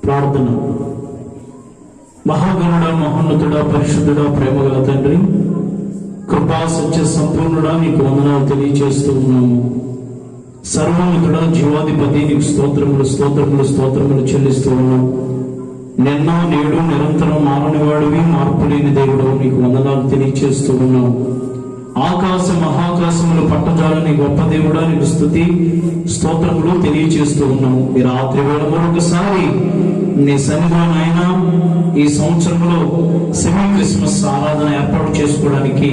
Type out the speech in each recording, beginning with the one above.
ప్రార్థన. మహాగణుడా, మహోన్నతుడా, పరిశుద్ధుడా, ప్రేమగల తండ్రి, కృపా సత్య సంపూర్ణుడా, నీకు వందనాలు తెలియజేస్తూ ఉన్నాము. సర్వోన్నతుడా, జీవాధిపతి, నీకు స్తోత్రములు స్తోత్రములు స్తోత్రములు చెల్లిస్తూ ఉన్నాం. నిన్న నేడు నిరంతరం మారని వాడివి, మార్పు లేని దేవుడు, నీకు వందనాలు తెలియజేస్తూ ఉన్నాం. ఆకాశ మహాకాశములు పట్టజాలని గొప్ప దేవుడా, నీకు స్తుతి స్తోత్రములు తెలియజేస్తూ ఉన్నాము. ఈ రాత్రి వేళ మరొకసారి నీ సన్నిధిలో నాయన ఈ సంవత్సరంలో సెమీ క్రిస్మస్ ఆరాధన ఏర్పాటు చేసుకోవడానికి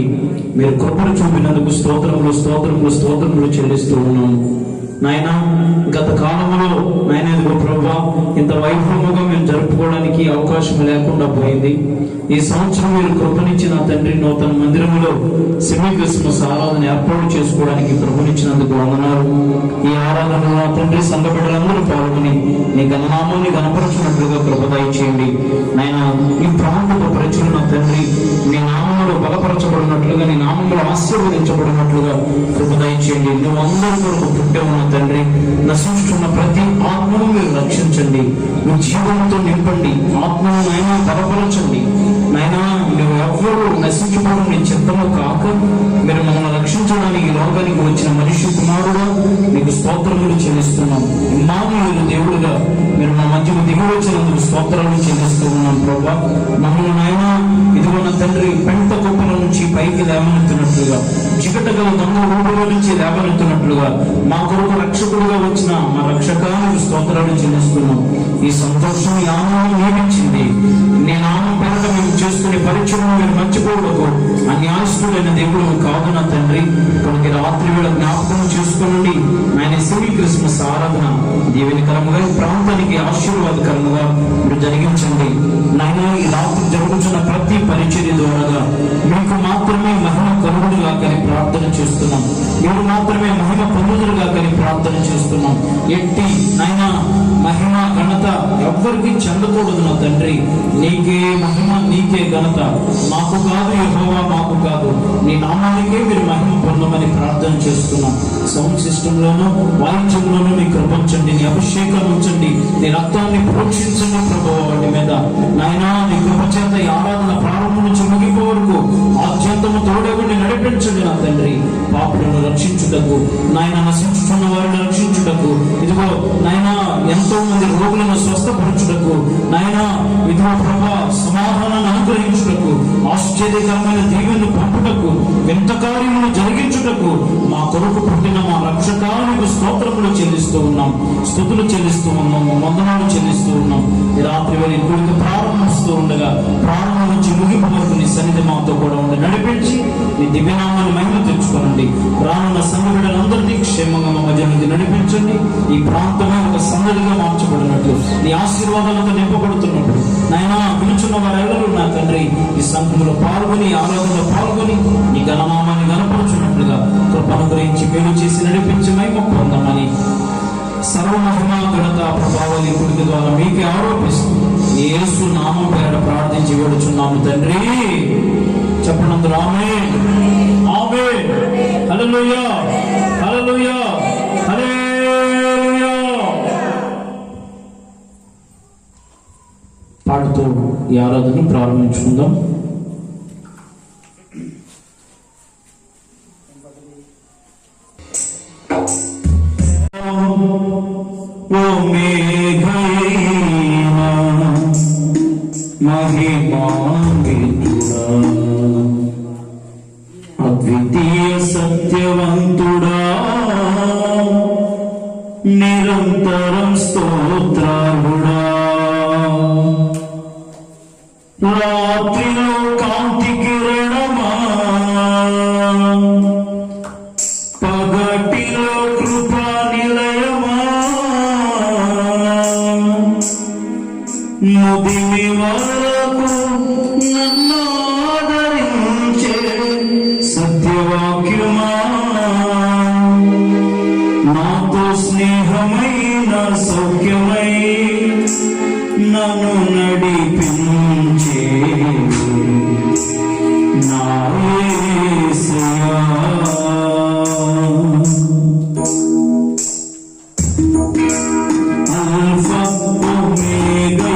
మీరు కృపను చూపినందుకు స్తోత్రములు స్తోత్రములు స్తోత్రములు చెల్లిస్తూ ఉన్నాము. నాయన గత కాలంలో నాయన ఇదిగో ప్రభువా, ఇంత వైభవముగా మేము జరుపుకోవడానికి అవకాశం లేకుండా పోయింది. ఈ సంవత్సరం మీరు కృపనిచ్చిన తండ్రి, నూతన మందిరంలో సెమీ క్రిస్మస్ ఆరాధన ఏర్పాటు చేసుకోవడానికి కృపనిచ్చినందుకు వందనాలు. ఈ ఆరాధనలో తండ్రి సంఘ బిడ్డలందరూ పాల్గొని నీ గణనామాన్ని గణపరచినట్లుగా కృప దయచేయండి. నాయన ఈ ప్రాంతపు ప్రజలు తండ్రి నీ నామంలో బలపరచబడినట్లుగా, నీ నామంలో ఆశీర్వదించబడినట్లుగా కృప దయచేయండి. నువ్వు అందరి కొరకు పుట్టే ఉన్న తండ్రి, నశిస్తున్న ప్రతి ఆత్మను మీరు రక్షించండి. మీ జీవంతో నింపండి, ఆత్మను నాయన బలపరచండి. నాయన నువ్వు ఎవ్వరూ నశించుకోవడం నీ చిత్తము కాక మీరు మనల్ని రక్షించడానికి లోకానికి వచ్చిన మనిషి కుమారుడా, నీకు స్తోత్రములు చెల్లిస్తున్నాం. ఇమ్మానుయేలు దేవుడుగా మీరు మా మధ్యకు దిగి వచ్చినందుకు స్తోత్రాలు చెల్లిస్తూ ఉన్నాం. ప్రభా, మమ్మల్ని నాయన ఇదిగో నా తండ్రి పెంట కుప్పల నుంచి పైకి లేవనెత్తినట్లుగా, చికటగల దొంగ ఊపిలో నుంచి లేవనెత్తినట్లుగా మా కొరకు రక్షకుడుగా వచ్చిన మా రక్షకానికి స్తోత్రాలు చెల్లిస్తున్నాం. ఈ సంతోషం ఈ ఆనందం నీవిచ్చింది. నీ నామం పేరట మేము చేసుకునే పరిచయం మీరు మర్చిపోవడకు అన్యాయస్తుడైన దేవుడు కాదు నా తండ్రి. కొన్ని రాత్రి వేళ జ్ఞాపకం చేసుకోనండి. ఆయన సెమీ క్రిస్మస్ ఆరాధన దీవెనకరముగా ప్రాంతానికి ఆశీర్వాదకరముగా మీరు జరిగించండి. నాయన ఈ రాత్రి జరుగుతున్న ప్రతి పరిచర్య ద్వారాగా మీకు మాత్రమే మహిమ కలుగుడుగా కానీ ప్రార్థన చేస్తున్నాం. మీరు మాత్రమే మహిమ పొందుదురుగా కానీ ప్రార్థన చేస్తున్నాం. ఎట్టి నాయన మహిమ ఘనత ఎవ్వరికి చెందకూడదు నా తండ్రి. నీకే మహిమ, నీకే ఘనత, మాకు కాదు యెహోవా, మాకు కాదు, నీ నామానికే మీరు మహిమ పొందమని ప్రార్థన చేస్తున్నాం. సౌండ్ సిస్టమ్ లోను వాయిద్యంలోనూ మీ కృపించండి, నీ అభిషేకం ఉంచండి, నీ రక్తాన్ని ప్రోక్షించండి ప్రభువా వాటి మీద. నాయనా నీ కృప చేత ఈ ఆరాధన ప్రారంభం నుంచి ముగింపు వరకు ఆద్యంతము తోడేవుని నడిపించండి నా తండ్రి. పాపులను రక్షించుటకు, నాయన నశించుతున్న వారిని రక్షించుటకు, ఇదిగో నాయన ఎంతో మంది రోగులను స్వస్థపరచుటకు, నాయన ఇదిగో ప్రభా సమాధానాన్ని అనుగ్రహించుటకు, ఆశ్చర్యకరమైన దీవెను పంపుటకు, వింత కార్యములు జరిగించుటకు మా కొరకు పుట్టిన మా రక్షకానికి స్తోత్రములు చెల్లిస్తూ ఉన్నాం, స్తుతులు చెల్లిస్తూ ఉన్నాం, వందనాలు చెల్లిస్తూ ఉన్నాం. ఈ రాత్రి వేళ ఇక్కడికి ప్రారంభిస్తూ ఉండగా ప్రారంభం నుంచి ముగింపు వరకు నీ సన్నిధి మాతో కూడా ఉండి నడిపించి నీ దివ్యనామాన్ని మహిమ తెచ్చుకోనండి. రానున్న సంఘ బిడ్డలందరినీ క్షేమంగా మా మధ్య నుంచి నడిపించండి. ఈ ప్రాంతమే ఒక సందడిగా మార్చబడినట్లు, నీ ఆశీర్వాదాలతో నింపబడుతున్నట్లు నాయన పిలుచున్న వారెల్లరూ నా తండ్రి ఈ సంఘంలో పాల్గొని, ఆరాధనలో పాల్గొని నీ గణనామాన్ని గణపరుచున్నట్లుగా కృపను గురించి మేలు చేసి నడిపించి మహిమ పొందమని సర్వమహిమ ఘనత ప్రభావాలు ఇప్పటికి ద్వారా మీకే ఆరోపిస్తూ యేసు నామం పేరట ప్రార్థించి వేడుచున్నాము తండ్రి. చెప్పనందుకు ఆమేన్, ఆమేన్, హల్లెలూయా, హల్లెలూయా, హల్లెలూయా. పాడుతూ ఈ ఆరాధన ప్రారంభించుకుందాం. అద్వితీయ సత్యవంతుడా, నిరంతరం స్తోత్రాలుడా, రాత్రిలో కాంతి కిరణమా, పగటిలో కృపా నిలయమా, ముదిమి వరకు నన్ను ఆదరించే సత్యవాక్యమా, నాతో స్నేహమైన సౌఖ్యమై నన్ను నడిపించే నా యేసయ్యా. అల్ఫా ఒమేగా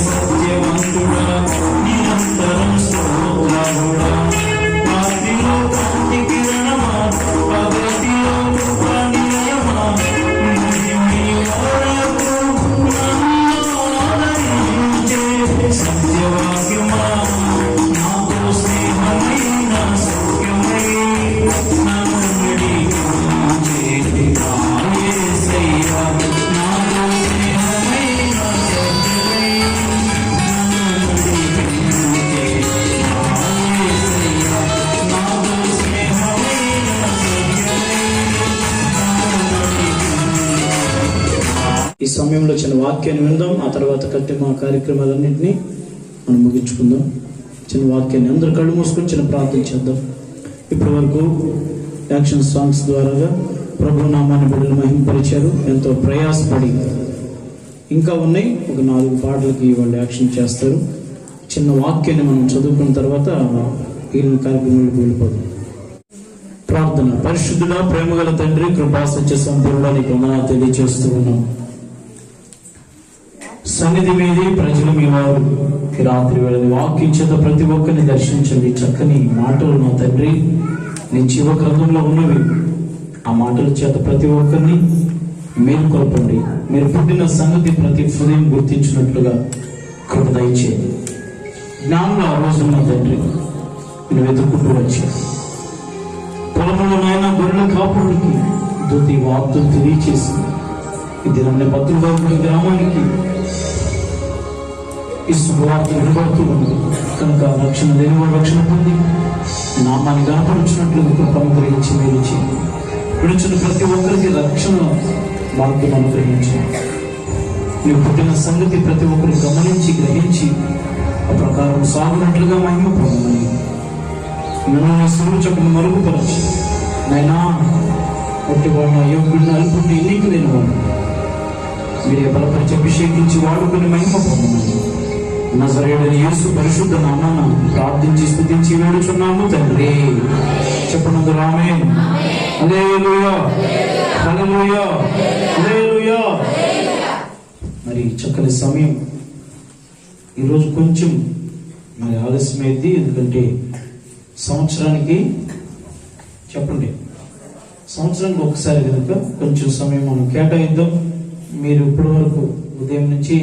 సత్యవంతుడా నిరంతరం స్తోత్రముడా. ఈ సమయంలో చిన్న వాక్యాన్ని విందాం. ఆ తర్వాత కట్టి మా కార్యక్రమాలన్నింటినీ మనం ముగించుకుందాం. చిన్న వాక్యాన్ని అందరూ కళ్ళు మూసుకొని చిన్న ప్రార్థన చేద్దాం. ఇప్పటి వరకు యాక్షన్ సాంగ్స్ ద్వారా ప్రభు నామాన్ని బిడ్డలు మహిమపరిచారు. ఎంతో ప్రయాసపడి ఇంకా ఉన్నాయి. ఒక 4 పాటలకి వాళ్ళు యాక్షన్ చేస్తారు. చిన్న వాక్యాన్ని మనం చదువుకున్న తర్వాత ఈ కార్యక్రమాలకు వెళ్ళిపోదాం. ప్రార్థన. పరిశుద్ధుడా, ప్రేమగల తండ్రి, కృపా సత్య సంపూర్ణ నీకు వందనాలు తెలియజేస్తూ ఉన్నాం. సన్నిధి మీది ప్రజలు మీ వారు రాత్రి వేళ వాక్యం చేత ప్రతి ఒక్కరిని దర్శించండి. చక్కని మాటలు నా తండ్రి నీ జీవ గ్రంథంలో ఉన్నవి. ఆ మాటల చేత ప్రతి ఒక్కరిని మేలుకొల్పండి. మీరు పుట్టిన సంగతి ప్రతి హృదయం గుర్తించినట్లుగా కృప దయచేయండి. జ్ఞానంలో ఆ రోజు నా తండ్రి నేను వెతుక్కుంటూ వచ్చాను. పొలంలోనైనా గొర్రెల కాపుడికి దూతి వార్తలు తెలియచేసి ఇది నమ్మిన భద్రుగా గ్రామానికి ఈ శుభవార్త వినబడుతూ ఉంది కనుక రక్షణ లేని రక్షణ పొంది నామాన్ని కనపరుచినట్లుగా కృప అనుగ్రహించి మీరు చేయండి. విడుచున్న ప్రతి ఒక్కరికి రక్షణ మార్గం అనుగ్రహించండి. నీవు పుట్టిన సంగతి ప్రతి ఒక్కరు గమనించి గ్రహించి ఆ ప్రకారం సాగునట్లుగా మహిమ పొందమని నన్ను సూచకును మరుగుపరచి నైనా ఒట్టివాడిని అయోగ్యుడిని అల్పుడిని ఎన్నిక లేనివాడు మీరే బలపరిచి అభిషేకించి వాడుకుని మహిమ పొందమని నజరేయుడైన యేసు పరిశుద్ధ నామాన ప్రార్థించి స్తుతించి వేడుచున్నాము తండ్రి. చెప్పనందు ఆమేన్. హల్లెలూయా, హల్లెలూయా, హల్లెలూయా. మరి చక్కని సమయం ఈరోజు కొంచెం మరి ఆలస్యమైంది. ఎందుకంటే సంవత్సరానికి చెప్పండి సంవత్సరానికి ఒకసారి కనుక కొంచెం సమయం మనం కేటాయిద్దాం. మీరు ఇప్పటి వరకు ఉదయం నుంచి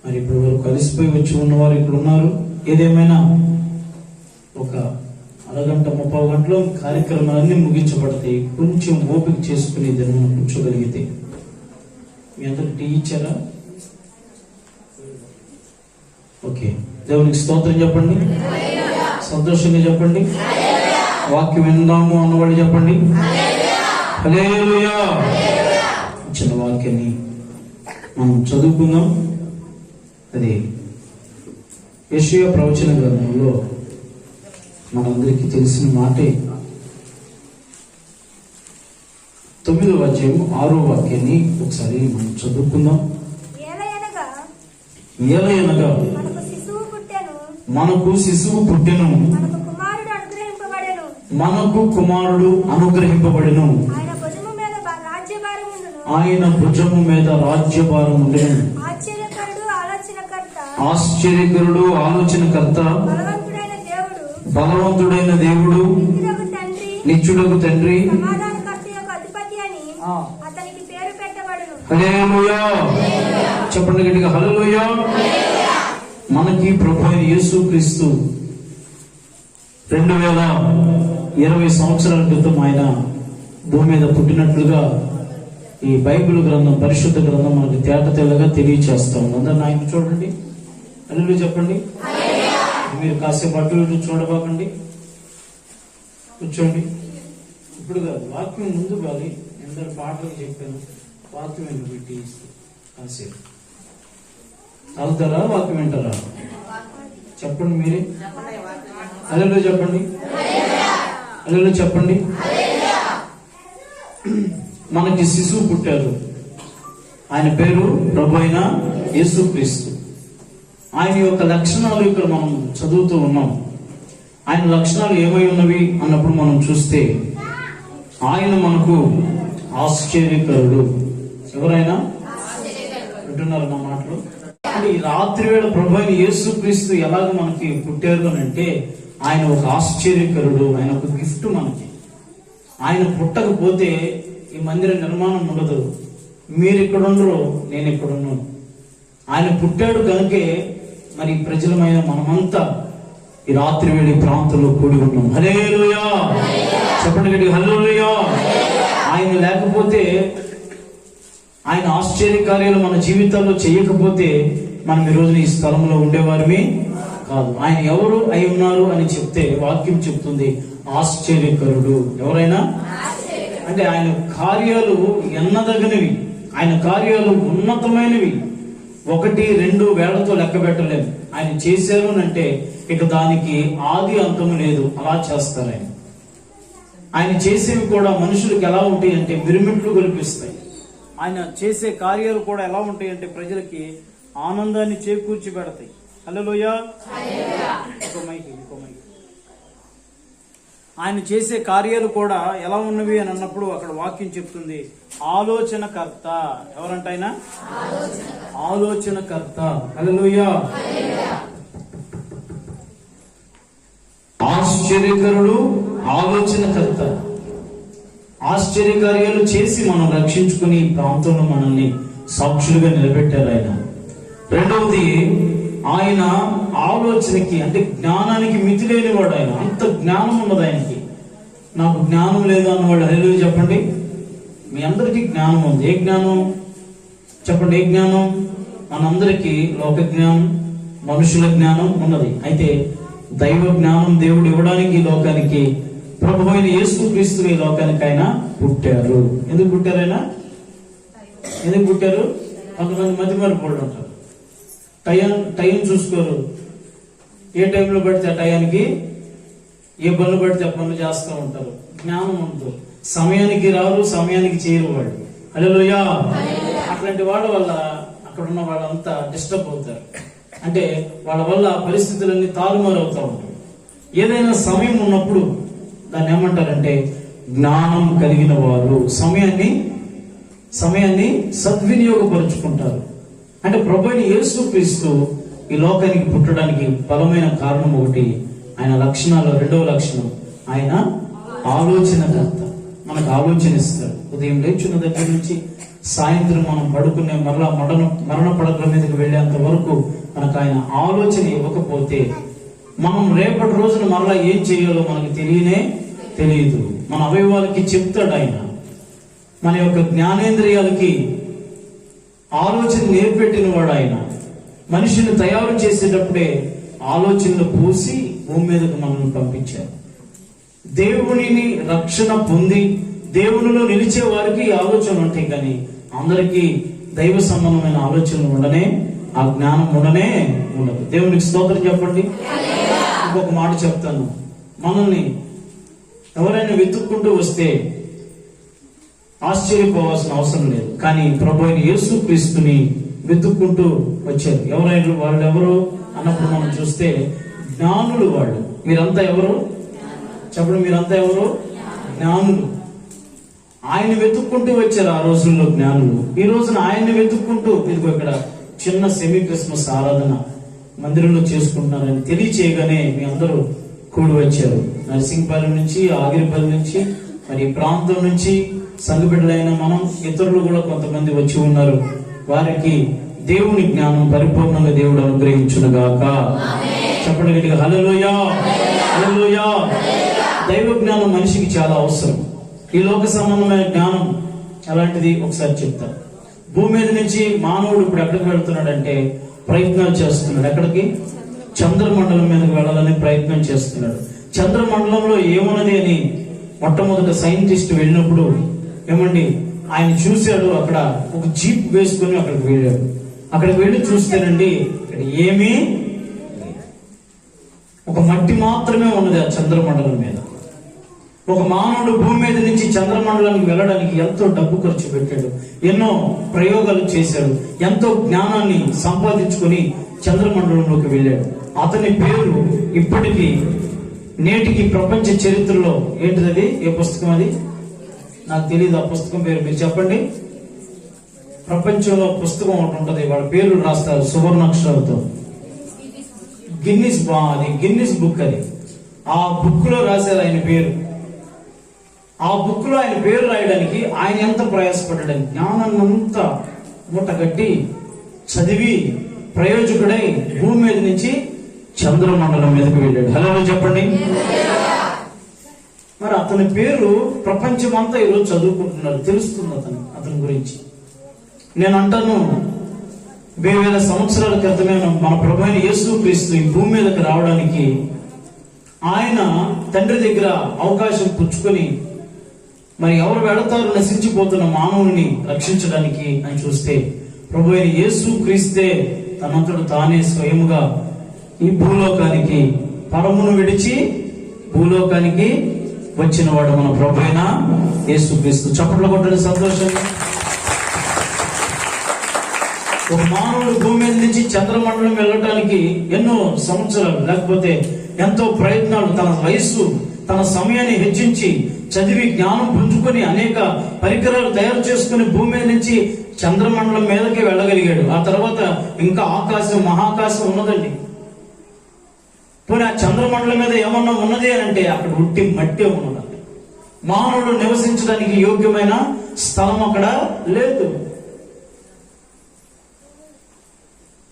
మరి ఇప్పటి వరకు కలిసిపోయి వచ్చి ఉన్నవారు ఇక్కడ ఉన్నారు. ఏదేమైనా ఒక అరగంట 30 గంటలు కార్యక్రమాలన్నీ ముగించబడతాయి. కొంచెం ఓపిక చేసుకుని మనం కూర్చోగలిగితే. మీ అందరికి టీ ఇచ్చారా? ఓకే, దేవునికి స్తోత్రం చెప్పండి, సంతోషంగా చెప్పండి. వాక్యం విందాము అన్నవాళ్ళు చెప్పండి హల్లెలూయా. చిన్న వాక్యాన్ని మనం చదువుకుందాం. అది యెషయా ప్రవచన గ్రంథంలో మనందరికీ తెలిసిన మాటే. 9వ అధ్యాయం 6వ వాక్యాన్ని ఒకసారి మనం చదువుకుందాం. ఏలయనగా మనకు శిశువు పుట్టెను, మనకు కుమారుడు అనుగ్రహింపబడెను, ఆయన భుజము మీద రాజ్యభారం ఉండెను. ఆశ్చర్యకరుడు, ఆలోచనకర్త, బలవంతుడైన దేవుడు, నిత్యుడగు తండ్రి. హల్లెలూయా చెప్పండి గట్టిగా హల్లెలూయా. మనకి ప్రభు అయిన యేసుక్రీస్తు 2020 సంవత్సరాల క్రితం ఆయన భూమి మీద పుట్టినట్లుగా ఈ బైబిల్ గ్రంథం, పరిశుద్ధ గ్రంథం మనకి తేట తెల్లగా తెలియచేస్తాం. అందరూ ఆయన చూడండి, హల్లెలూయా చెప్పండి. మీరు కాసేపు అటు చూడబాకండి, కూర్చోండి. ఇప్పుడు కాదు, వాక్యం ముందు కాదు. అందరు పాటలు చెప్పాను, వాక్యం ఎందుకు పెట్టి కాసేపు తాగుతారా? వాక్యం వింటారా? చెప్పండి మీరే. హల్లెలూయా చెప్పండి, హల్లెలూయా చెప్పండి. మనకి శిశువు పుట్టారు, ఆయన పేరు ప్రభు అయిన యేసుక్రీస్తు. ఆయన యొక్క లక్షణాలు ఇక్కడ మనం చదువుతూ ఉన్నాం. ఆయన లక్షణాలు ఏమై ఉన్నవి అన్నప్పుడు మనం చూస్తే, ఆయన మనకు ఆశ్చర్యకరుడు. ఎవరైనా వింటున్నారు నా మాటలు? ఈ రాత్రి వేళ ప్రభు అయిన యేసుక్రీస్తు ఎలాగ మనకి పుట్టారు అని అంటే, ఆయన ఒక ఆశ్చర్యకరుడు, ఆయన ఒక గిఫ్ట్ మనకి. ఆయన పుట్టకపోతే ఈ మందిర నిర్మాణం ఉండదు. మీరు ఇక్కడ ఉండరు, నేను ఇక్కడ ఉన్నాను. ఆయన పుట్టాడు కనుకే మరి ప్రజలమైన మనమంతా ఈ రాత్రి వేళ ప్రాంతంలో కూడి ఉన్నాం. హల్లెలూయా చెప్పండి గట్టిగా హల్లెలూయా. ఆయన లేకపోతే, ఆయన ఆశ్చర్య కార్యాలు మన జీవితాల్లో చేయకపోతే మనం ఈ రోజున ఈ స్థలంలో ఉండేవారిని కాదు. ఆయన ఎవరు అయి ఉన్నారు అని చెప్తే వాక్యం చెప్తుంది ఆశ్చర్యకరుడు. ఎవరైనా అంటే ఆయన కార్యాలు ఎన్నదగినవి, ఆయన కార్యాలు ఉన్నతమైనవి. 1, 2 వేళ్లతో లెక్క పెట్టలేము. ఆయన చేశారు అంటే ఇక దానికి ఆది అంతము లేదు. అలా చేస్తారు ఆయన. ఆయన చేసేవి కూడా మనుషులకు ఎలా ఉంటాయి అంటే మిరుమిట్లు గొలిపిస్తాయి. ఆయన చేసే కార్యాలు కూడా ఎలా ఉంటాయి అంటే ప్రజలకి ఆనందాన్ని చేకూర్చి పెడతాయి. హల్లెలూయా. ఆయన చేసే కార్యాలు కూడా ఎలా ఉన్నవి అని అన్నప్పుడు అక్కడ వాక్యం చెప్తుంది ఆలోచనకర్త. ఎవరంట ఆయన? ఆలోచనకర్త. హల్లెలూయా. ఆశ్చర్యకరుడు, ఆలోచనకర్త. ఆశ్చర్యకార్యాలు చేసి మనం రక్షించుకుని ప్రాంతంలో మనల్ని సాక్షులుగా నిలబెట్టారు ఆయన. రెండవది, ఆయన ఆలోచనకి అంటే జ్ఞానానికి మితి లేనివాడు. ఆయన అంత జ్ఞానం ఉన్నది ఆయనకి. నాకు జ్ఞానం లేదు అన్నవాడు హల్లెలూయా చెప్పండి. మీ అందరికీ జ్ఞానం ఉంది. ఏ జ్ఞానం చెప్పండి? ఏ జ్ఞానం? మనందరికీ లోక జ్ఞానం, మనుషుల జ్ఞానం ఉన్నది. అయితే దైవ జ్ఞానం దేవుడు ఇవ్వడానికి ఈ లోకానికి ప్రభు అయిన యేసుక్రీస్తు ఈ లోకానికి ఆయన పుట్టారు. ఎందుకు పుట్టారు ఆయన? ఎందుకు పుట్టారు? కొంతమంది మధ్య మరిపోడు ఉంటారు, టైం చూసుకోరు. ఏ టైంలో పడితే ఆ టయానికి ఏ పనులు పడితే ఆ పనులు చేస్తూ ఉంటారు. జ్ఞానం ఉంటుంది. సమయానికి రారు, సమయానికి చేయరు వాళ్ళు. హల్లెలూయా. అట్లాంటి వాళ్ళ వల్ల అక్కడ ఉన్న వాళ్ళంతా డిస్టర్బ్ అవుతారు. అంటే వాళ్ళ వల్ల పరిస్థితులన్నీ తారుమారు అవుతూ ఉంటాయి. ఏదైనా సమయం ఉన్నప్పుడు దాన్ని ఏమంటారంటే జ్ఞానం కలిగిన వారు సమయాన్ని సద్వినియోగపరుచుకుంటారు. అంటే ప్రభువైన యేసుక్రీస్తు ఈ లోకానికి పుట్టడానికి బలమైన కారణం ఒకటి. ఆయన లక్షణాలు రెండవ లక్షణం, ఆయన ఆలోచనకర్త. మనకు ఆలోచన ఇస్తాడు. ఉదయం లేచిన దగ్గర నుంచి సాయంత్రం మనం పడుకునే మరణ పడకల మీదకి వెళ్ళేంత వరకు మనకు ఆయన ఆలోచన ఇవ్వకపోతే మనం రేపటి రోజున మరలా ఏం చేయాలో మనకు తెలియదు. మన అవయవాలకి చెప్తాడు ఆయన. మన యొక్క జ్ఞానేంద్రియాలకి ఆలోచన నేర్పెట్టిన వాడు ఆయన. మనిషిని తయారు చేసేటప్పుడే ఆలోచనలు పూసి భూమి మీదకు మనల్ని పంపించారు. దేవునిని రక్షణ పొంది దేవునిలో నిలిచే వారికి ఆలోచనలు ఉంటాయి, కానీ అందరికీ దైవ సంబంధమైన ఆలోచనలు ఉండనే, ఆ జ్ఞానం ఉండనే ఉండదు. దేవునికి స్తోత్రం చెప్పండి. ఇంకొక మాట చెప్తాను. మనల్ని ఎవరైనా వెతుక్కుంటూ వస్తే ఆశ్చర్యపోవాల్సిన అవసరం లేదు, కానీ ప్రభు అయిన యేసు క్రీస్తుని వెతుక్కుంటూ వచ్చారు. ఎవరైనా వాళ్ళు ఎవరు అన్నప్పుడు మనం చూస్తే జ్ఞానులు వాళ్ళు. మీరంతా ఎవరు చెప్పండి, మీరంతా ఎవరు? జ్ఞానులు. ఆయన వెతుక్కుంటూ వచ్చారు ఆ రోజుల్లో జ్ఞానులు. ఈ రోజున ఆయన్ని వెతుక్కుంటూ ఇదిగో ఇక్కడ చిన్న సెమీ క్రిస్మస్ ఆరాధన మందిరంలో చేసుకుంటున్నారని తెలియచేయగానే మీ అందరూ కూడి వచ్చారు. నరసింహపాలెం నుంచి, ఆగిరిపల్లి నుంచి, మరి ఈ ప్రాంతం నుంచి సంఘ బిడ్డలైన మనం, ఇతరులు కూడా కొంతమంది వచ్చి ఉన్నారు. వారికి దేవుని జ్ఞానం పరిపూర్ణంగా దేవుడు అనుగ్రహించునుగాక. చెప్పండి గట్టిగా హల్లెలూయా, హల్లెలూయా. దైవ జ్ఞానం మనిషికి చాలా అవసరం. ఈ లోక సంబంధమైన జ్ఞానం అలాంటిది ఒకసారి చెప్తాను. భూమి మీద నుంచి మానవుడు ఇప్పుడు ఎక్కడికి వెళ్తున్నాడంటే ప్రయత్నాలు చేస్తున్నాడు. ఎక్కడికి? చంద్రమండలం మీదకి వెళ్ళాలని ప్రయత్నం చేస్తున్నాడు. చంద్రమండలంలో ఏమున్నది అని మొట్టమొదట సైంటిస్ట్ వెళ్ళినప్పుడు ఏమండి ఆయన చూశాడు. అక్కడ ఒక జీప్ వేసుకుని అక్కడికి వెళ్ళాడు. అక్కడికి వెళ్ళి చూస్తేనండి ఇక్కడ ఏమీ ఒక మట్టి మాత్రమే ఉన్నది ఆ చంద్రమండలం మీద. ఒక మానవుడు భూమి మీద నుంచి చంద్రమండలానికి వెళ్ళడానికి ఎంతో డబ్బు ఖర్చు పెట్టాడు, ఎన్నో ప్రయోగాలు చేశాడు, ఎంతో జ్ఞానాన్ని సంపాదించుకొని చంద్రమండలంలోకి వెళ్ళాడు. అతని పేరు ఇప్పటికీ నేటికి ప్రపంచ చరిత్రలో ఏంటిది? ఏ పుస్తకం అది? నాకు తెలియదు ఆ పుస్తకం పేరు, మీరు చెప్పండి. ప్రపంచంలో పుస్తకం ఒకటి ఉంటుంది, వాళ్ళ పేర్లు రాస్తారు సువర్ణాక్షరాలతో. గిన్నిస్ బుక్ అది. ఆ బుక్ లో రాశారు ఆయన పేరు. ఆ బుక్ లో ఆయన పేరు రాయడానికి ఆయన ఎంత ప్రయాసపడ్డాడని, జ్ఞానాన్ని అంతా మూటగట్టి చదివి ప్రయోజకుడై భూమి మీద నుంచి చంద్రమండలం మీదకి వెళ్ళాడు. హలో చెప్పండి. మరి అతని పేరు ప్రపంచం అంతా ఈరోజు చదువుకుంటున్నారు, తెలుస్తుంది అతని గురించి. నేను అంటాను, 2000 సంవత్సరాల క్రితమే మన ప్రభు అయిన యేసు క్రీస్తు ఈ భూమి మీదకి రావడానికి ఆయన తండ్రి దగ్గర అవకాశం పుచ్చుకొని మరి ఎవరు వెళతారు నశించిపోతున్న మానవుని రక్షించడానికి అని చూస్తే ప్రభు అయిన యేసు క్రీస్తే తనంతడు తానే స్వయముగా ఈ భూలోకానికి, పరమును విడిచి భూలోకానికి వచ్చిన వాడు మన ప్రభు అయిన యేసు క్రీస్తు. చప్పట్లు కొట్టండి సంతోషంగా. ఒక మానవుడు భూమి మీద నుంచి చంద్రమండలం వెళ్ళటానికి ఎన్నో సంవత్సరాలు లేకపోతే ఎంతో ప్రయత్నాలు, తన వయస్సు, తన సమయాన్ని హెచ్చించి చదివి జ్ఞానం పుంజుకొని అనేక పరికరాలు తయారు చేసుకుని భూమి మీద నుంచి చంద్రమండలం మీదకి వెళ్ళగలిగాడు. ఆ తర్వాత ఇంకా ఆకాశం, మహాకాశం ఉన్నదండి. పోనీ ఆ చంద్రమండలం మీద ఏమన్నా ఉన్నది అని అంటే అక్కడ ఉట్టి మట్టి ఉన్నదండి. మానవుడు నివసించడానికి యోగ్యమైన స్థలం అక్కడ లేదు.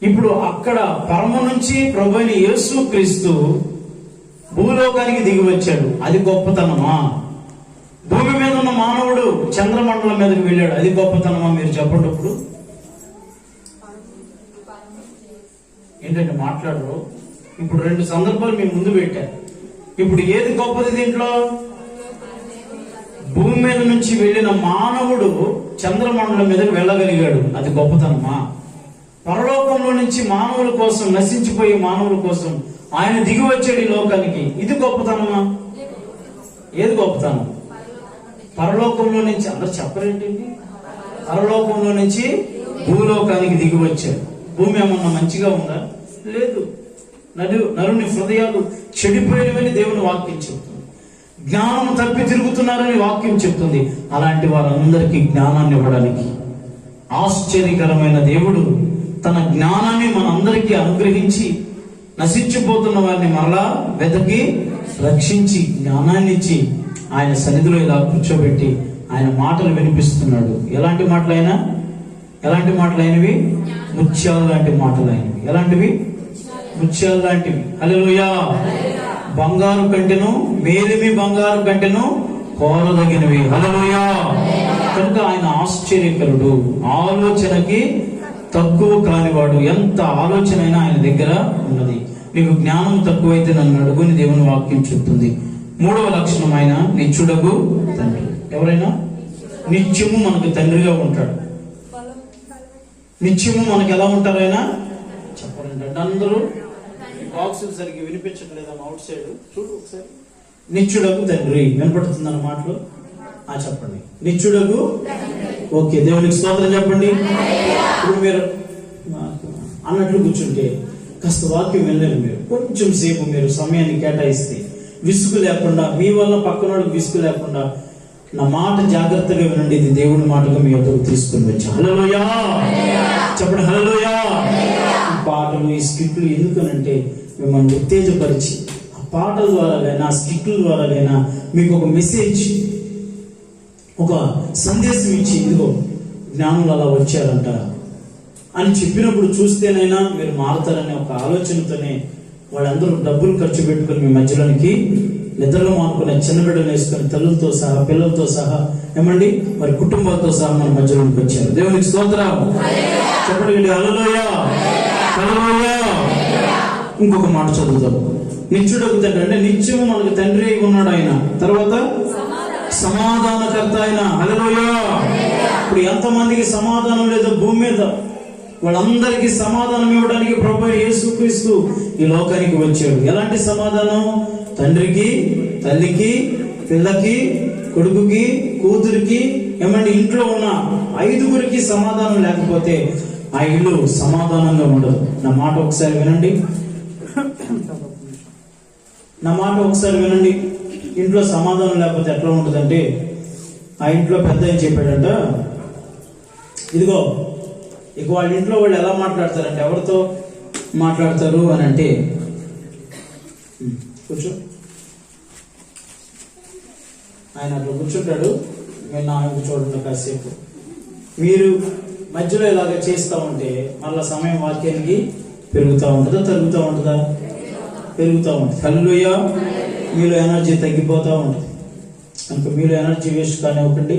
ఇప్పుడు అక్కడ పరమ నుంచి ప్రభు అయిన యేసు క్రీస్తు భూలోకానికి దిగి వచ్చాడు. అది గొప్పతనమా? భూమి మీద ఉన్న మానవుడు చంద్రమండలం మీదకి వెళ్ళాడు, అది గొప్పతనమా? మీరు చెప్పండి. ఇప్పుడు ఏంటంటే మాట్లాడరు. ఇప్పుడు 2 సందర్భాలు మీ ముందు పెట్టారు. ఇప్పుడు ఏది గొప్పది దీంట్లో? భూమి మీద నుంచి వెళ్ళిన మానవుడు చంద్రమండలం మీదకి వెళ్ళగలిగాడు, అది గొప్పతనమా? పరలోకంలో నుంచి మానవుల కోసం, నశించిపోయే మానవుల కోసం ఆయన దిగి వచ్చాడు ఈ లోకానికి, ఇది గొప్పతనమా? ఏది గొప్పతనం? పరలోకంలో నుంచి, అందరు చెప్పరేంటండి, పరలోకంలో నుంచి భూలోకానికి దిగి వచ్చాడు. భూమి ఏమన్నా మంచిగా ఉందా? లేదు. నరుని హృదయాలు చెడిపోయినవని దేవుని వాక్యం చెప్తుంది. జ్ఞానం తప్పి తిరుగుతున్నారని వాక్యం చెప్తుంది. అలాంటి వారందరికీ జ్ఞానాన్ని ఇవ్వడానికి ఆశ్చర్యకరమైన దేవుడు తన జ్ఞానాన్ని మనందరికీ అనుగ్రహించి నశించిపోతున్న వారిని మరలా వెతకి రక్షించి జ్ఞానాన్ని ఇచ్చి ఆయన సన్నిధిలో ఇలా కూర్చోబెట్టి ఆయన మాటలు వినిపిస్తున్నాడు. ఎలాంటి మాటలైనా? ఎలాంటి మాటలైనవి? ముత్యాలు లాంటి మాటలైనవి. ఎలాంటివి? ముత్యాలు లాంటివి. హల్లెలూయా. బంగారు కంటెను, మేలిమి బంగారు కంటెను కోరదగినవి. హల్లెలూయా. కనుక ఆయన ఆశ్చర్యకరుడు, ఆలోచనకి తక్కువ కానివాడు. ఎంత ఆలోచన అయినా ఆయన దగ్గర ఉన్నది. నీకు జ్ఞానం తక్కువైతే నన్ను అడుగుని దేవుని వాక్యం చెప్తుంది. మూడవ లక్షణం ఆయన నిత్యుడగు తండ్రి. ఎవరైనా నిత్యము మనకు తండ్రిగా ఉంటాడు. నిత్యము మనకు ఎలా ఉంటారు ఆయన చెప్పండి. అంటే అందరూ బాక్సులు సరిగ్గా వినిపించట్లేదా? అవుట్ సైడ్ చూడు ఒకసారి. నిత్యుడగు తండ్రి వినపడుతుందన్న మాటలు చెప్పండి. నిత్యుడగు. ఓకే, దేవునికి స్తోత్రం చెప్పండి. ఇప్పుడు మీరు అన్నట్లు కూర్చుంటే కాస్త వాక్యం వినలేరు. మీరు కొంచెం సేపు మీరు సమయాన్ని కేటాయిస్తే విసుగు లేకుండా, మీ వల్ల పక్కన వాళ్ళకి విసుగు లేకుండా నా మాట జాగ్రత్తగా వినండి. ఇది దేవుడి మాటగా మీ యొక్కకు తీసుకుని వచ్చా. హల్లెలూయా చెప్పండి. హల్లెలూయా. ఈ పాటలు, ఈ స్కిట్లు ఎందుకనంటే మిమ్మల్ని ఉత్తేజపరిచి ఆ పాటల ద్వారాగైనా ఆ స్కిట్ల ద్వారాగైనా మీకు ఒక మెసేజ్, ఒక సందేశం ఇచ్చి ఇదిగో జ్ఞానులు అలా వచ్చారంట అని చెప్పినప్పుడు చూస్తేనైనా మీరు మారుతారనే ఒక ఆలోచనతోనే వాళ్ళందరూ డబ్బులు ఖర్చు పెట్టుకుని మీ మధ్యలోనికి నిద్రలో మానుకున్న చిన్న బిడ్డలు వేసుకుని తల్లులతో సహా, పిల్లలతో సహా, ఏమండి మరి కుటుంబాలతో సహా మన మధ్యలోనికి వచ్చారు. దేవునికి స్తోత్రం చెప్పండి. హల్లెలూయా. హల్లెలూయా. ఇంకొక మాట చదువుతాం. నిత్యుడకు తండ్రి అంటే నిత్యము మనకు తండ్రి అయి ఉన్నాడు ఆయన. తర్వాత సమాధానకర్త ఆయన. హల్లెలూయా. ఇప్పుడు ఎంతమందికి సమాధానం లేదో భూమి మీద, వాళ్ళందరికీ సమాధానం ఇవ్వడానికి ప్రభువు యేసుక్రీస్తు ఈ లోకానికి వచ్చాడు. ఎలాంటి సమాధానం? తండ్రికి, తల్లికి, పిల్లకి, కొడుకుకి, కూతురికి, ఏమంటే ఇంట్లో ఉన్న 5గురికి సమాధానం లేకపోతే ఆ ఇల్లు సమాధానంగా ఉండదు. నా మాట ఒకసారి వినండి. నా మాట ఒకసారి వినండి. ఇంట్లో సమాధానం లేకపోతే ఎట్లా ఉంటుందంటే, ఆ ఇంట్లో పెద్ద ఏం చెప్పాడంట, ఇదిగో ఇక వాళ్ళ ఇంట్లో వాళ్ళు ఎలా మాట్లాడతారంటే, ఎవరితో మాట్లాడతారు అని అంటే, కూర్చో, ఆయన అట్లా కూర్చుంటాడు. మీరు నా వైపు చూడండి కాసేపు. మీరు మధ్యలో ఇలాగ చేస్తూ ఉంటే మళ్ళా సమయం వాక్యానికి పెరుగుతూ ఉంటుందా, తరుగుతూ ఉంటుందా? పెరుగుతూ ఉంటుంది. హల్లెలూయా. మీలో ఎనర్జీ తగ్గిపోతూ ఉంటుంది. కనుక మీలో ఎనర్జీ వేస్ట్ కానివ్వకండి.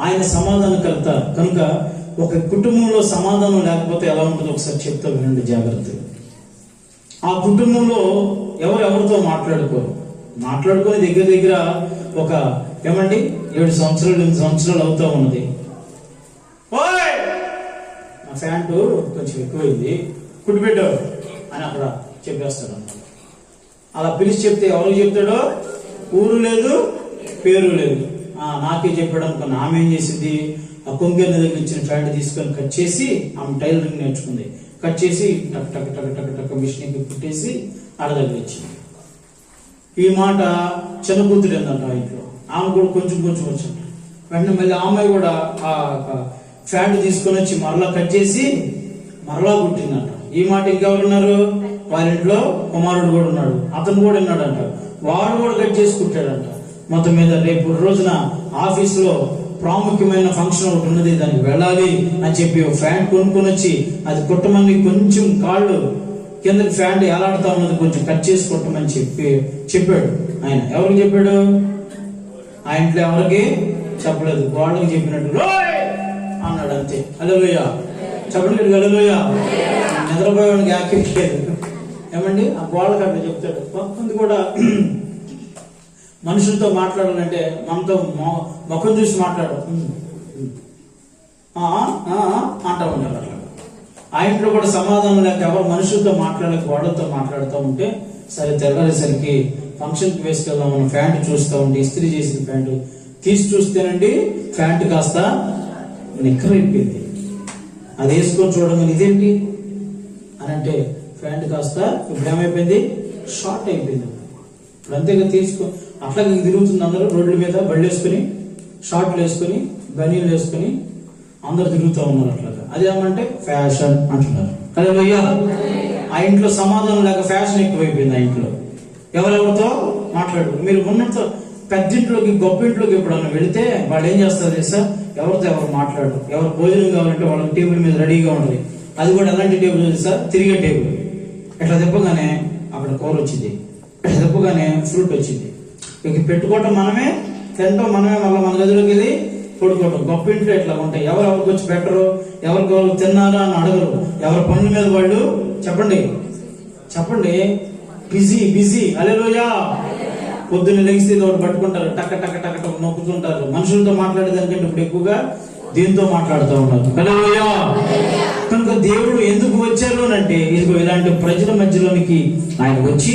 ఆయన సమాధానకర్త కనుక ఒక కుటుంబంలో సమాధానం లేకపోతే ఎలా ఉంటుందో ఒకసారి చెప్తా వినండి జాగ్రత్తగా. ఆ కుటుంబంలో ఎవరెవరితో మాట్లాడుకొని దగ్గర ఒక ఏమండి 7 సంవత్సరాలు 8 సంవత్సరాలు అవుతా ఉన్నది. ఓయ్ నా ఫ్యాంటు కొంచెం ఎక్కువైంది, కుట్టిపెట్టావు అని అక్కడ చెప్పేస్తాడు అన్నమాట. అలా పిలిచి చెప్తే ఎవరికి చెప్తాడో ఊరు లేదు, పేరు లేదు. నాకే చెప్పాడు అనుకున్న. ఆమె ఏం చేసింది, ఆ కొంగేరు దగ్గర ఇచ్చిన ప్యాంట్ తీసుకొని కట్ చేసి, ఆమె టైలరింగ్ నేర్చుకుంది, కట్ చేసి టక్ టక్ టక్ టక్ టక్ మిషన్కి కుట్టేసి ఆడ దగ్గర ఇచ్చింది. ఈ మాట చిన్న కూతురు ఏందంట ఆ ఇంట్లో. ఆమె కూడా కొంచెం వచ్చింది. వెంటనే మళ్ళీ ఆమె కూడా ఆ ప్యాంట్ తీసుకొని వచ్చి మరలా కట్ చేసి మరలా కుట్టిందంట. ఈ మాట ఇంకెవరున్నారు, వాళ్ళ ఇంట్లో కుమారుడు కూడా ఉన్నాడు, అతను కూడా ఉన్నాడంట. వాడు కూడా కట్ చేసి కుట్టాడంట. మొత్తం మీద రేపు రోజున ఆఫీసులో ప్రాముఖ్యమైన ఫంక్షన్ ఒకటి ఉన్నది, దానికి వెళ్ళాలి అని చెప్పి ఒక ఫ్యాంట్ కొనుక్కొని వచ్చి అది కుట్టమని, కొంచెం కాళ్ళు కిందకి ఫ్యాంట్ ఎలాడుతా ఉన్నది కొంచెం కట్ చేసి కొట్టమని చెప్పాడు ఆయన. ఎవరికి చెప్పాడు? ఆ ఇంట్లో ఎవరికి చెప్పలేదు, వాళ్ళకి చెప్పినట్టు అన్నాడు అంతే. హల్లెలూయా చెప్పండి. హల్లెలూయా. నిద్రపోయేవాడికి యాక్టివ్ ఏమండి ఆ గోళ్ళకి అట్లా చెప్తాడు. కొంతమంది కూడా మనుషులతో మాట్లాడాలంటే మనతో ముఖం చూసి మాట్లాడు అంటా ఉంటారు. అట్లా ఆ ఇంట్లో కూడా సమాధానం లేక ఎవరు మనుషులతో మాట్లాడలేక గోడలతో మాట్లాడుతూ ఉంటే, సరే తెల్లారేసరికి ఫంక్షన్కి వేసుకెళ్దాం మనం ప్యాంటు చూస్తూ ఉంటే, ఇస్త్రీ చేసిన ప్యాంటు తీసి చూస్తేనండి ప్యాంటు కాస్త నిక్కరైపోయింది. అది వేసుకొని చూడమని ఇదేంటి అని అంటే ప్యాంటు కాస్త ఇప్పుడు ఏమైపోయింది, షార్ట్ అయిపోయింది. ఇప్పుడు అంతేగా తీసుకో అట్లాగే తిరుగుతుంది. అందరూ రోడ్ల మీద బళ్ళు వేసుకుని, షార్ట్లు వేసుకుని, బనీలు వేసుకుని అందరు తిరుగుతూ ఉన్నారు. అట్లాగా అదేమంటే ఫ్యాషన్ అంటున్నారు. హల్లెలూయా. ఆ ఇంట్లో సమాధానం లేక ఫ్యాషన్ ఎక్కువైపోయింది. ఆ ఇంట్లో ఎవరెవరితో మాట్లాడు. మీరు ఉన్నతో పెద్దింట్లోకి, గొప్ప ఇంట్లోకి ఎప్పుడన్నా వెళితే వాళ్ళు ఏం చేస్తారు తెలుసా, ఎవరితో ఎవరు మాట్లాడరు. ఎవరు భోజనం కావాలంటే వాళ్ళకి టేబుల్ మీద రెడీగా ఉంటుంది. అది కూడా ఎలాంటి టేబుల్ తెలుసా, తిరిగే టేబుల్. ఇట్లా తిప్పగానే అక్కడ కూర వచ్చింది, ఇట్లా తిప్పగానే ఫ్రూట్ వచ్చింది. ఇక పెట్టుకోవటం మనమే, తినటం మనమే, మళ్ళీ మన గదిలోకి వెళ్ళి పడుకోవటం. గొప్ప ఇంట్లో ఇట్లా ఉంటాయి. ఎవరికి వచ్చి పెట్టరు, ఎవరికి వాళ్ళు తిన్నారా అని అడగరు. ఎవరి పనుల మీద వాళ్ళు చెప్పండి బిజీ బిజీ. హల్లెలూయా. పొద్దున్న లెగిస్తే ఒకటి పట్టుకుంటారు, టక్క టక్క టక్క టక్క నొక్కుతుంటారు. మనుషులతో మాట్లాడేదానికంటే ఇప్పుడు ఎక్కువగా దీంతో మాట్లాడుతూ ఉన్నారు. హల్లెలూయా. కనుక దేవుడు ఎందుకు వచ్చారు అంటే ఇదిగో ఇలాంటి ప్రజల మధ్యలోనికి ఆయన వచ్చి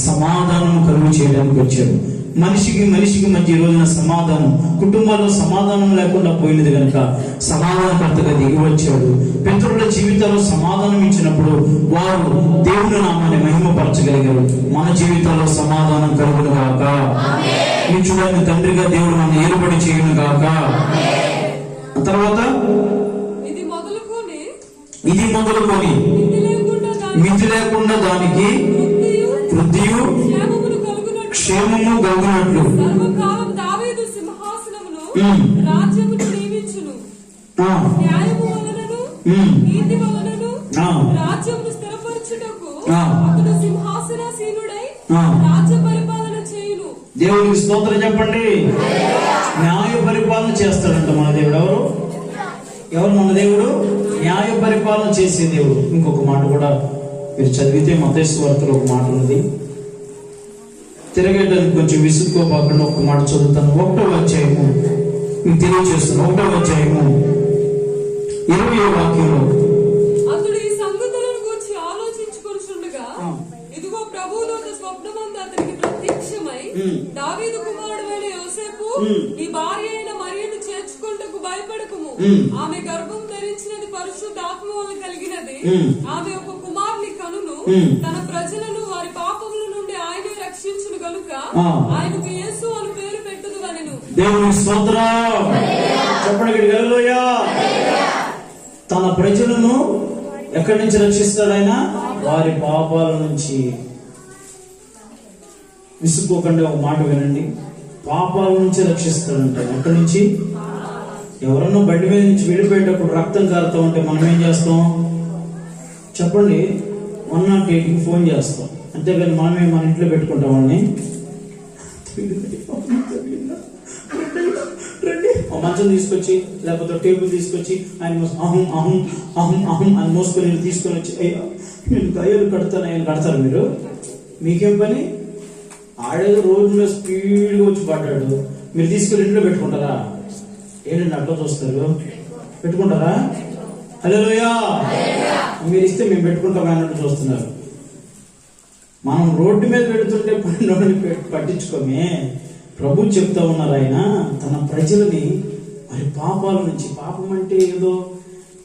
సమాధానం కలుగు చేయడానికి వచ్చాడు. మనిషికి మధ్య ఈ రోజున సమాధానం, కుటుంబాల్లో సమాధానం లేకుండా పోయినది కనుక సమాధానకర్తగా దిగి వచ్చాడు. పితరుల జీవితాల్లో సమాధానం ఇచ్చినప్పుడు వారు దేవుని నామాన్ని మహిమపరచగలిగారు. మన జీవితాల్లో సమాధానం కలుగును గాక. ఈ చూడని తండ్రిగా దేవుడు మనం ఏర్పడి చేయను గాక. తర్వాత ఇది మొదలుకొని మితి లేకుండా దానికి వృద్ధియు క్షేమము కలుగునట్లు దేవుడికి స్తోత్రం చెప్పండి. న్యాయ పరిపాలన చేస్తాడంట మన దేవుడు. ఎవరు మన దేవుడు? న్యాయ పరిపాలన చేసే దేవుడు. ఇంకొక మాట కూడా మీరు చదివితే మత్తయి సువార్తలో ఒక మాట ఉంది. తిరగేయడానికి కొంచెం విసుక్కోబాకుండా ఒక మాట చదువుతాను. 1వ అధ్యాయము మీకు తెలియజేస్తాను. 1వ అధ్యాయము 20వ వాక్యంలో అతడు ఈ సంగతులను గురించి ఆలోచించుకొనుచుండగా ఇదిగో ప్రభువులో ఒక స్వప్నమందు అతనికి ప్రత్యక్షమై దావీదు కుమారుడైన యోసేపు నీ భార్య అయిన మరియను చేర్చుకొనుటకు భయపడకుము. ఆమె గర్భం ధరించినది పరిశుద్ధాత్మ వలన కలిగినది. ఆమె ఒక కుమారుని కనును. తన ప్రజలను వారి పాపముల నుండి ఆయనే రక్షించును గనుక ఆయనకు యేసు అని పేరు పెట్టుదు అనెను. దేవుని స్తోత్రం చెప్పండి. హల్లెలూయా. తన ప్రజలను ఎక్కడి నుంచి రక్షిస్తాడు ఆయన? వారి పాపాల నుంచి. విసుక్కోకండి, ఒక మాట వినండి. పాపాల నుంచి రక్షిస్తాడంట. ఎక్కడి నుంచి? ఎవరన్నా బండి మీద నుంచి వెళ్ళిపోయేటప్పుడు రక్తం కారుతూ ఉంటే మనం ఏం చేస్తాం చెప్పండి? 108కి ఫోన్ చేస్తాం. అంతేగాని మనమే మన ఇంట్లో పెట్టుకుంటాం వాళ్ళని. మంచం తీసుకొచ్చి లేకపోతే టేబుల్ తీసుకొచ్చి ఆయన అహం అహం అహం అహం అని మోసుకొని తీసుకొని వచ్చి అయ్యా నేను గయ్యలు కడతాను ఆయన కడతారు. మీరు మీకేం పని? ఆడేదో రోడ్డు మీద స్పీడ్గా వచ్చి పడ్డాడు, మీరు తీసుకెళ్ళి ఇంట్లో పెట్టుకుంటారా? ఏంటంటే అట్లా చూస్తారు, పెట్టుకుంటారా? హల్లెలూయా. మీరు ఇస్తే మేము పెట్టుకుంటాం అన్నట్టు చూస్తున్నారు. మనం రోడ్డు మీద పెడుతుంటే పట్టించుకోమే. ప్రభు చెప్తా ఉన్నారు ఆయన తన ప్రజలని మరి పాపాల నుంచి. పాపం అంటే ఏదో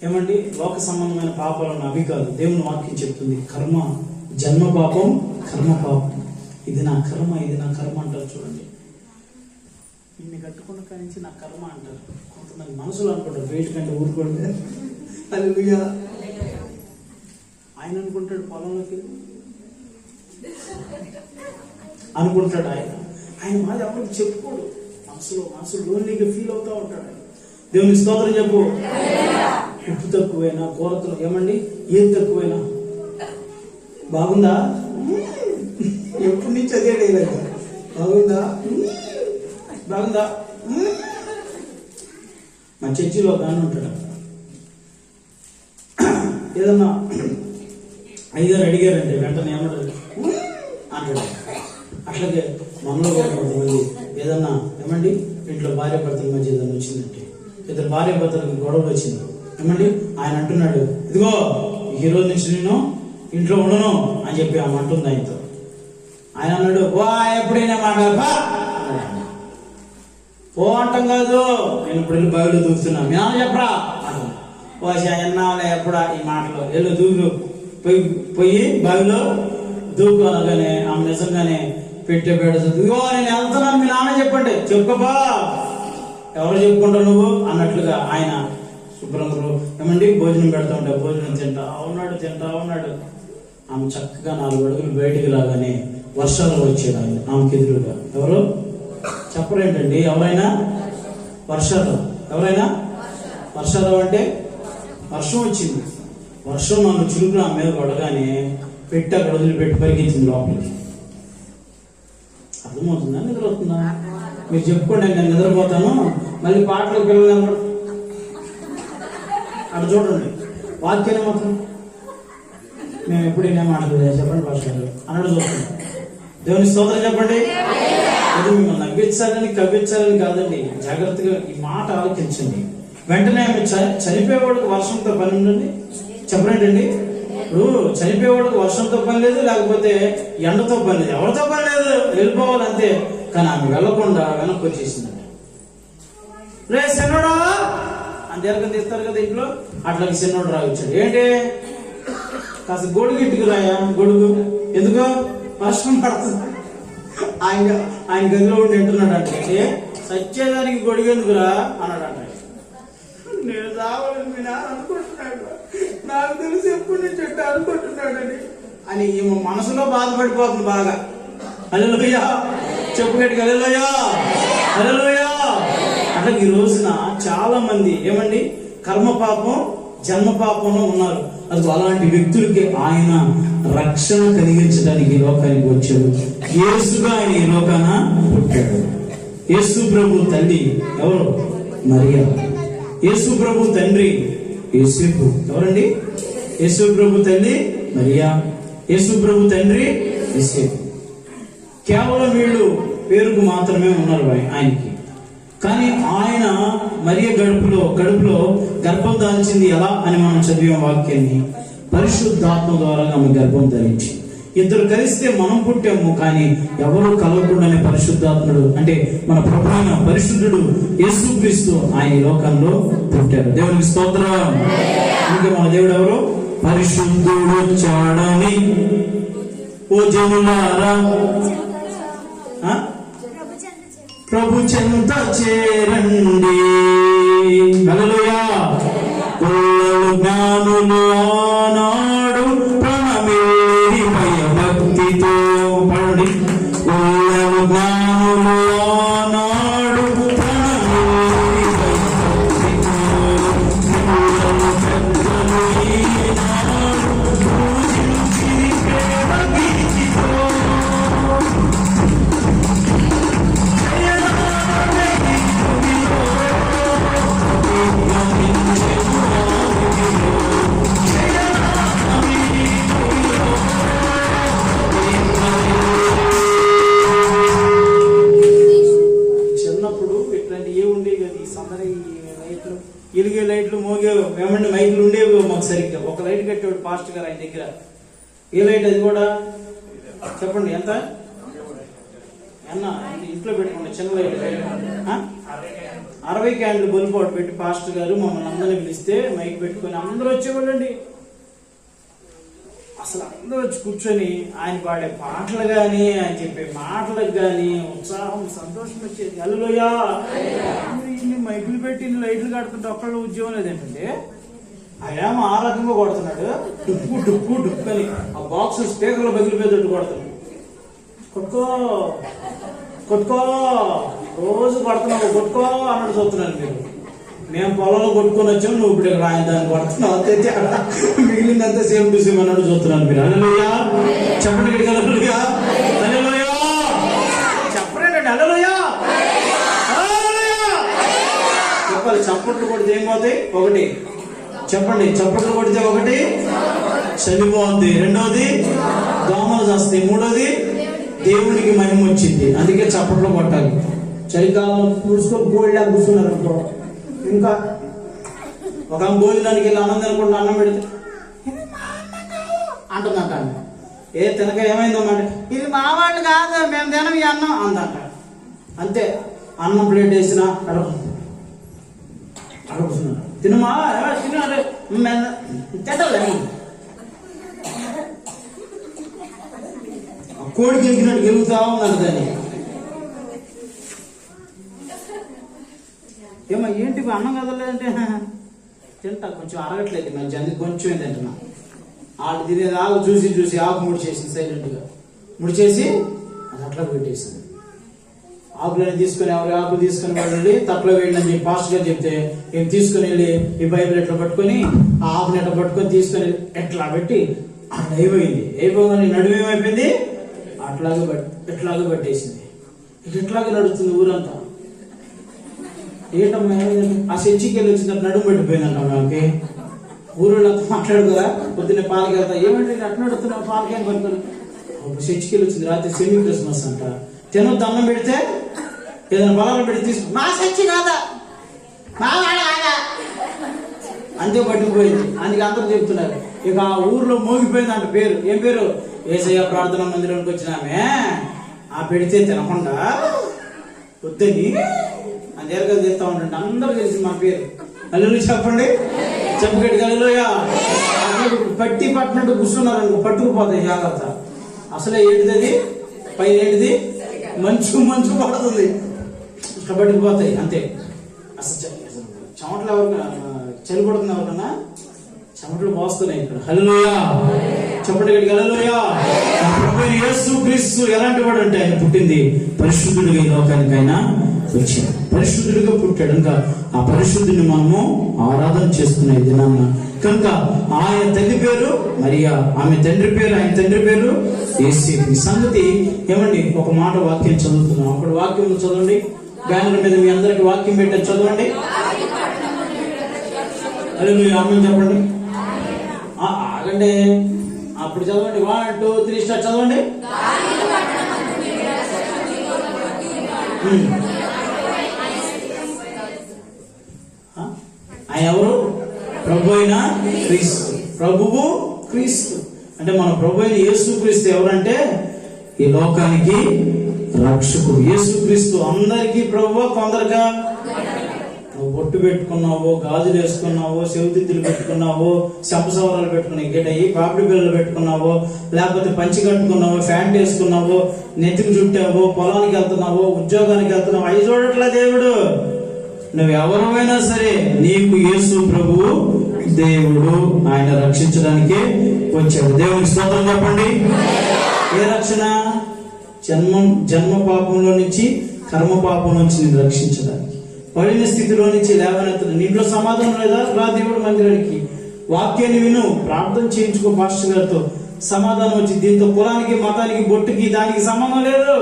ఏమండి లోక సంబంధమైన పాపాలను అవి కాదు. దేవుని వాక్యం చెప్తుంది కర్మ, జన్మ పాపం, కర్మ పాపం. ఇది నా కర్మ, ఇది నా కర్మ అంటారు. చూడండి, నిన్ను కట్టుకున్న కాడి నుంచి నా కర్మ అంటారు. కొంతమంది మనసులో అనుకుంటారు బయట కంటే ఊరుకోండి. హల్లెలూయా. ఆయన అనుకుంటాడు పొలంలోకి అనుకుంటాడు. ఆయన మాట ఎవరికి చెప్పుకోడు. మనసులో లోన్లీగా ఫీల్ అవుతా ఉంటాడు. దేవుని స్తోత్రం చెప్పు. ఉప్పు తక్కువైనా, కూరతలు ఏమండి ఏం తక్కువైనా బాగుందా? ఎప్పటి నుంచి అదే డైలాగ్. బాగుందా? బాగుందా? మా చర్చిలో ఒక ఆయన ఉంటాడు. ఏదన్నా అయ్యగారు అడిగారంటే వెంటనే ఏమంటారు అంటాడు. అట్లాగే మనలో కొంతమంది ఏదన్నా ఏమండి ఇంట్లో భార్య భర్తల మధ్య ఏదన్నా వచ్చిందంటే, ఇద్దరు భార్య భర్తలకు గొడవలు వచ్చింది ఏమండి, ఆయన అంటున్నాడు ఇదిగో ఈ రోజు నుంచి నేను ఇంట్లో ఉండను అని చెప్పి ఆమె అంటుంది ఆయనతో. ఆయన అన్నాడు వా ఎప్పుడైనా మాట్లాడపా ఓ అంటాం కాదు, నేను ఇప్పుడు వెళ్ళి బావిలో దూకుతున్నా మీ నాన్న చెప్పరా ఓ ఎన్నావులే ఎప్పుడా ఈ మాటలు వెళ్ళు దూకు పోయి బావిలో దూకు అనగానే ఆమె నిజంగానే పెట్టే పెడుతుంది. ఇదిగో నేను వెళ్తున్నాను మీ నాన్న చెప్పండి. చెప్పుకోపా ఎవరు చెప్పుకుంటావు నువ్వు అన్నట్లుగా ఆయన శుభ్రంగా ఏమండి భోజనం పెడతా ఉంటే భోజనం తింటా ఉన్నాడు. ఆమె చక్కగా 4 అడుగులు బయటికి రాగానే వర్షాలు వచ్చాడు ఆయన ఆమెకి ఎదురుగా. ఎవరు చెప్పరేంటండి? ఎవరైనా వర్షాలు అంటే వర్షం వచ్చింది. వర్షం 4 చిలుకులు ఆమె మీద పడగానే పెట్టి అక్కడ వదిలిపెట్టి పరిగెత్తింది లోపలికి. అర్థమవుతుందా? నిద్రవుతుందా? మీరు చెప్పుకోండి, నేను నిద్రపోతాను. మళ్ళీ పాటలకు పిల్లలు అక్కడ చూడండి, వాక్యాన్ని మాత్రం మేము ఎప్పుడు ఏం మాట్లాడలేదు చెప్పండి పాస్టర్ గారు అన్నాడు. చూస్తాం. దేవుని స్తోత్రం చెప్పండి. అది మిమ్మల్ని నవ్వించాలని కవ్వించాలని కాదండి. జాగ్రత్తగా ఈ మాట ఆలోచించండి. వెంటనే ఆమె చనిపోయేవాడికి వర్షంతో పని ఉండండి. చెప్పలేంటండి. ఇప్పుడు చనిపోయేవాడికి వర్షంతో పని లేదు, లేకపోతే ఎండతో పని లేదు, ఎవరితో పని లేదు, వెళ్ళిపోవాలి అంతే. కానీ ఆమె వెళ్లకుండా వెనక్కి వచ్చేసిందండి. రే శనోడా అని ఎరగ తీస్తారు కదా ఇంట్లో, అట్లాగే శనోడు రావచ్చాడు. ఏంటి కాస్త గొడుగు ఇంటికి రాయా, గొడుగు ఎందుకో వర్షం పడుతుంది. ఆయన గదిలో ఉండి వింటున్నాడు అంటే, సత్యేదానికి గొడుగు ఎందుకురా అన్నాడు అంట. నేను రావాలని మీ నాన్న అనుకుంటున్నాడు, నాకు తెలిసి ఎప్పుడు నుంచి అనుకుంటున్నాడని అని ఈమె మనసులో బాధపడిపోతుంది బాగా. హల్లెలూయా చెప్పు గట్టిగా, హల్లెలూయా హల్లెలూయా. అట్లా ఈ రోజున చాలా మంది ఏమండి కర్మ పాపం జన్మ పాపంలో ఉన్నారు. అది అలాంటి వ్యక్తులకి ఆయన రక్షణ కలిగించడానికి ఈ లోకానికి వచ్చాడు. యేసుగా ఆయన ఈ లోకాన పుట్టాడు. యేసు ప్రభు తల్లి ఎవరు? మరియా. యేసు ప్రభు తండ్రి యోసేపు. ఎవరండి? యేసు ప్రభు తల్లి మరియా, యేసు ప్రభు తండ్రి యోసేపు. కేవలం వీళ్ళు పేరుకు మాత్రమే ఉన్నారు ఆయనకి. కానీ ఆయన మరియ కడుపులో గర్భం దాల్చింది ఎలా అని మనం చదివే వాక్యాన్ని, పరిశుద్ధాత్మ ద్వారా ఆమె గర్భం ధరించి. ఇద్దరు కలిస్తే మనం పుట్టాము, కానీ ఎవరు కలవకుండానే పరిశుద్ధాత్ముడు అంటే మన ప్రభువైన పరిశుద్ధుడు యేసుక్రీస్తు ఆయన ఈ లోకంలో పుట్టారు. దేవునికి స్తోత్రం. ఇంకా మన దేవుడు ఎవరు? పరిశుద్ధుడు చాడని ఓ జనులారా ప్రభు చెంత చేరండి. హల్లెలూయా. జ్ఞానులు ఆనాడు ప్రణమిల్లి భయభక్తితో పడి, జ్ఞానులు ఆనాడు ప్రణమిల్లి భయభక్తితో, పెద్దలు ఈనాడు పూజించి ప్రేమగీతితో. చిన్నప్పుడు ఇట్లాంటి ఏ ఉండేవి కదా, ఈ సందడి లైట్లు, ఇలిగే లైట్లు మోగేవి, ఏమంటే మైకులు ఉండేవి మాకు సరిగ్గా. ఒక లైట్ కట్టేవాడు పాస్ట్ గారు ఆయన దగ్గర. ఏ లైట్ అది కూడా చెప్పండి ఎంత ఇంట్లో పెట్టుకోండి, చిన్న లైట్ 60 క్యాండిల్ బల్బు ఒకటి పెట్టి పాస్ట్ గారు మమ్మల్ని అందరినీ పిలిస్తే మైక్ పెట్టుకొని అందరూ వచ్చేవాళ్ళండి. అసలు అందరూ వచ్చి కూర్చొని ఆయన పాడే పాటలు కానీ ఆయన చెప్పే మాటలకు కానీ ఉత్సాహం సంతోషం వచ్చేది. హల్లెలూయా. ఇన్ని మైకులు పెట్టి ఇన్ని లైట్లు కడుతుంటే ఒక్కళ్ళు ఉద్యోగం లేదేంటంటే, ఆయన ఆ రకంగా కొడుతున్నాడు. డుప్పు డుప్పు డుప్పు అని ఆ బాక్స్ స్పీకర్లో బగిలిపోయేటట్టు కొడుతున్నాడు. కొట్టుకో రోజు కొడుతున్నావు, కొట్టుకో అన్నట్టు చూస్తున్నాను. మేము పొలంలో కొట్టుకొని వచ్చాము, నువ్వు ఇప్పుడు ఇక్కడ ఆయన దాన్ని కొడుతున్నావు అంతే. మిగిలిందంతా సేమ్ టు సేమ్ అన్నట్టు చూస్తున్నాను మీరు. హల్లెలూయా చెప్పండి గట్టిగా, హల్లెలూయా హల్లెలూయా చెప్పండి, హల్లెలూయా హల్లెలూయా చెప్పాలి. చప్పట్లు కొడితే ఏమవుతాయి? ఒకటి చెప్పండి, చప్పట్లు కొడితే ఒకటి చనిపోద్ది, రెండవది దోమలు చేస్తాయి, మూడోది దేవుడికి మహిమ వచ్చింది. అందుకే చప్పట్లు కొట్టాలి. చలికాలం పుడుచుకొని గోల్డా కూర్చున్నారు అనుకో, ఇంకా ఒక భోజనానికి వెళ్ళి అన్నం తినకుండా అన్నం పెడితే అంటుందంట. ఏ తినక ఏమైందన్నమాట, ఇది మా వాళ్ళు కాదు మేము తినం ఈ అన్నం అందంట. అంతే, అన్నం ప్లేట్ వేసినా అడుగుతున్నారు తినమా తినాలి తింటలేము. కోడి గెలికినట్టు గెలుగుతా ఉందంట దాన్ని. ఏమో ఏంటి అన్నం కదలేదంటే తింటా, కొంచెం అరగట్లేదు మంచి, అందుకు కొంచెం తింటున్నా. ఆడు తినేది ఆకు చూసి ఆకు ముడిచేసింది, సైలెంట్గా ముడిచేసి అది అట్లా పెట్టేసింది. ఆకులని తీసుకొని ఎవరి ఆకు తీసుకుని వెళ్ళి తట్లో వేయండి అని చెప్పి పాస్ట్ గారు చెప్తే ఏం తీసుకుని వెళ్ళి ఈ బైబిల్ ఎట్లా పట్టుకొని ఆ ఆకుని ఎట్లా పట్టుకొని తీసుకొని ఎట్లా పెట్టి అయిపోయింది నడుము ఏమైపోయింది, ఎట్లాగే పట్టేసింది. ఎట్లాగే నడుస్తుంది ఊరంతా. ఏంటమ్మా ఆ చర్చికి వెళ్ళి వచ్చిన నడుము పట్టిపోయిందంట ఆమెకి. ఊరిలో మాట్లాడు కదా, పొద్దున్నే పాలకి వెళ్తా, ఏమంటే అట్లా నడుతున్నా పాలకి అని పట్టుకుని. చర్చికి వెళ్ళి వచ్చింది, రాత్రి సెమీ క్రిస్మస్ అంట. తినొద్దు, అన్నం పెడితే ఏదైనా బలాలు పెడితే తీసుకు, మా చర్చి కాదా అంతే పట్టుకుపోయింది. అందుకే అందరూ చెప్తున్నారు. ఇక ఆ ఊర్లో మోగిపోయింది అంట పేరు. ఏం పేరు? యేసయ్య ప్రార్థనా మందిరానికి వచ్చినామే, ఆ పెడితే తినకుండా వద్దని అని ఎరగలు చేస్తా ఉంటుంటే అందరూ తెలిసి మా పేరు. హల్లెలూయా చెప్పండి, చెప్పగట్టి హల్లెలూయా. పట్టి పట్టినట్టు కూర్చున్నారనుకో, పట్టుకుపోతాయి జాగ్రత్త. అసలే ఏంటిది, పైన ఏంటిది, మంచు పడుతుంది, ఇట్లా పట్టుకుపోతాయి అంతే. అసలు చెమటలు ఎవరికైనా చలి పడుతుంది, ఎవరికన్నా చెమటలు పోస్తున్నాయి ఇక్కడ. హల్లెలూయా చెప్పండి ఇక్కడికి, హల్లెలూయా. ప్రభువైన యేసుక్రీస్తు ఎలాంటి వాడు అంటే ఆయన పుట్టింది పరిశుద్ధుడిగా ఈ లోకానికి ఆయన వచ్చాడు, పరిశుద్ధుడిగా పుట్టాడు. ఇంకా ఆ పరిశుద్ధుని మనము ఆరాధన చేసుకునే దినాన్న కనుక ఆయన తల్లి పేరు మరియా, ఆమె తండ్రి పేరు, ఆయన తండ్రి పేరు యేసేపు. ఈ సంగతి ఏమండి, ఒక మాట వాక్యం చదువుతున్నాం. అక్కడ వాక్యం చదవండి, బ్యానర్ మీద మీ అందరికి వాక్యం పెట్టారు, చదవండి. హల్లెలూయా ఆమేన్ చెప్పండి. ఆగండి, అప్పుడు చదవండి. 1 2 3 స్టార్ట్ చదవండి. ఆయన ఎవరు? ప్రభు అయిన క్రీస్తు. ప్రభువు క్రీస్తు అంటే మన ప్రభు అయిన యేసుక్రీస్తు ఎవరంటే ఈ లోకానికి రక్షకుడు. యేసుక్రీస్తు అందరికీ ప్రభువా, కొందరుగా? నువ్వు బొట్టు పెట్టుకున్నావో, గాజులు వేసుకున్నావో, చెవితిత్తులు పెట్టుకున్నావో, సంపసవరాలు పెట్టుకున్నావు, గేటయ్యి పాపిడి పిల్లలు పెట్టుకున్నావో, లేకపోతే పంచి కట్టుకున్నావో, ఫ్యాంట్ వేసుకున్నావో, నెత్తికి చుట్టావో, పొలానికి వెళ్తున్నావో, ఉద్యోగానికి వెళ్తున్నావో, అవి చూడట్లే దేవుడు. నువ్వు ఎవరైనా సరే నీకు యేసు ప్రభువు దేవుడు, ఆయన రక్షించడానికి వచ్చాడు. దేవునికి స్తోత్రం చెప్పండి. ఏ రక్షణ? జన్మ పాపంలో నుంచి, కర్మ పాపం నుంచి నేను రక్షించడానికి, పడిన స్థితిలో నుంచి లేవనెత్తడం. నీలో సమాధానం లేదా? రా దేవుడు మందిరానికి, వాక్యాన్ని విను, ప్రార్థన చేయించుకో పాస్టర్ గారితో, సమాధానం వచ్చి. దీంతో కులానికి, మతానికి, బొట్టుకి దానికి సంబంధం లేదు.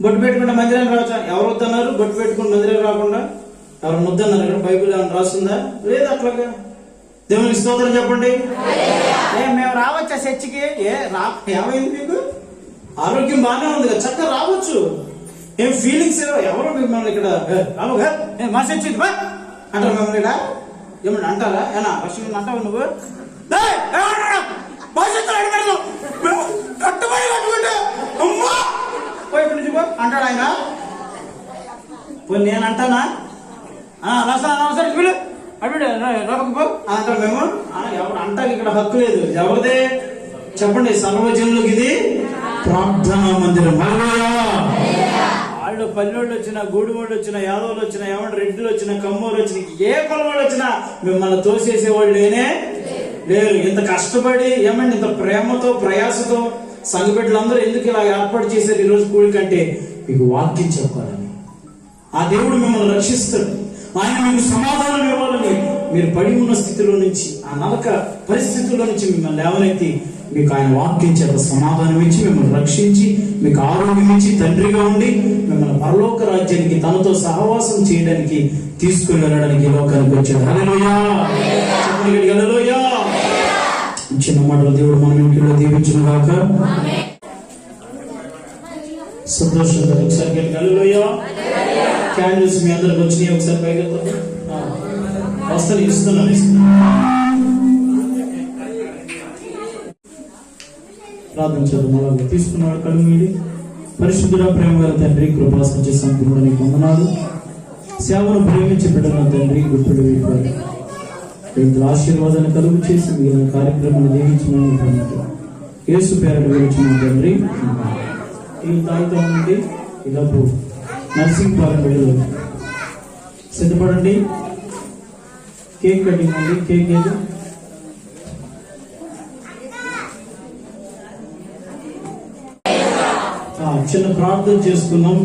బొట్టు పెట్టుకుంటే మందిరానికి రావచ్చా? ఎవరు వద్దన్నారు? బొట్టు పెట్టుకుని మందిరానికి రాకుండా ఎవరు వద్దన్నారు? ఇక్కడ బైబిల్ ఏమైనా రాస్తుందా? లేదు. అట్లాగా దేవునికి స్తోత్రం చెప్పండి. మేము రావచ్చా చర్చికి? ఏమైంది మీకు? ఆరోగ్యం బాగానే ఉంది కదా, చక్కగా రావచ్చు. ఏం ఫీలింగ్స్ ఎవరు మిమ్మల్ని ఇక్కడ మా చర్చి అంటారు మిమ్మల్ని ఇక్కడ? ఏమన్నా అంటారా? ఏనా లక్ష్మి అంటావు నువ్వు? అంటాడు ఆయన. పోయి నేను అంటానా? సరే అంటారు మేము. ఎవరు అంటారు? ఇక్కడ హక్కు లేదు. ఎవరిదే చెప్పండి? సర్వజనులకు ఇది ప్రార్థనా మందిరం. వాళ్ళు పల్లెళ్ళు వచ్చినా, గూడువాళ్ళు వచ్చినా, యాదవులు వచ్చినా, ఏమంటే రెడ్డిలు వచ్చినా, కమ్మోలు వచ్చినా, ఏ కులవాళ్ళు వచ్చినా మిమ్మల్ని తోసేసేవాళ్ళు లేరు. ఇంత కష్టపడి ఏమంటే ఇంత ప్రేమతో, ప్రయాసతో సంఘ బిడ్డలందరూ ఎందుకు ఇలా ఏర్పాటు చేశారు ఈరోజు కూడి కంటే మీకు వాక్యం చెప్పాలని. ఆ దేవుడు మిమ్మల్ని రక్షిస్తాడు, ఆయన మీకు సమాధానం ఇవ్వాలని. మీరు పడి ఉన్న స్థితిలో నుంచి, ఆ నరక పరిస్థితుల్లో నుంచి మిమ్మల్ని లేవనెత్తి మీకు ఆయన వాక్యం చేత సమాధానం ఇచ్చి, మిమ్మల్ని రక్షించి, మీకు ఆరోగ్యం ఇచ్చి, తండ్రిగా ఉండి మిమ్మల్ని పరలోక రాజ్యానికి తనతో సహవాసం చేయడానికి తీసుకుని వెళ్ళడానికి లోకానికి వచ్చాడు. హల్లెలూయా చెప్పండి, హల్లెలూయా. చిన్న మాటలు దేవుడు మన ఇంట్లో దీవించును గాక. సంతోషంగా ఒకసారి హల్లెలూయా. క్యాండిల్స్ మీ అందరికి వచ్చినాయి, ఒకసారి పైకి వస్తాను, ఇస్తున్నాను. ప్రార్థన చేద్దాం. అలాగే తీసుకున్నాడు కళ్ళు మీడి. పరిశుద్ధుడా, ప్రేమ గల తండ్రి, కృపాసంచే సంపూర్ణ నీకు వందనాలు. సేవను ప్రేమించి పెట్టిన తండ్రి, గుర్తుడు వీటి ఆశీర్వాదాన్ని కలుగు చేసి మిగిలిన కార్యక్రమాన్ని దీవించిన యేసు పేరట విడిచిన తండ్రి. ఈ తాయితో నుండి ఇలాపు నర్సింగ్పాలెం వెళ్ళి సిద్ధపడండి. కేక్ కటింగ్ అండి. కేక్ ఏది? చిన్న ప్రార్థన చేసుకున్నాం.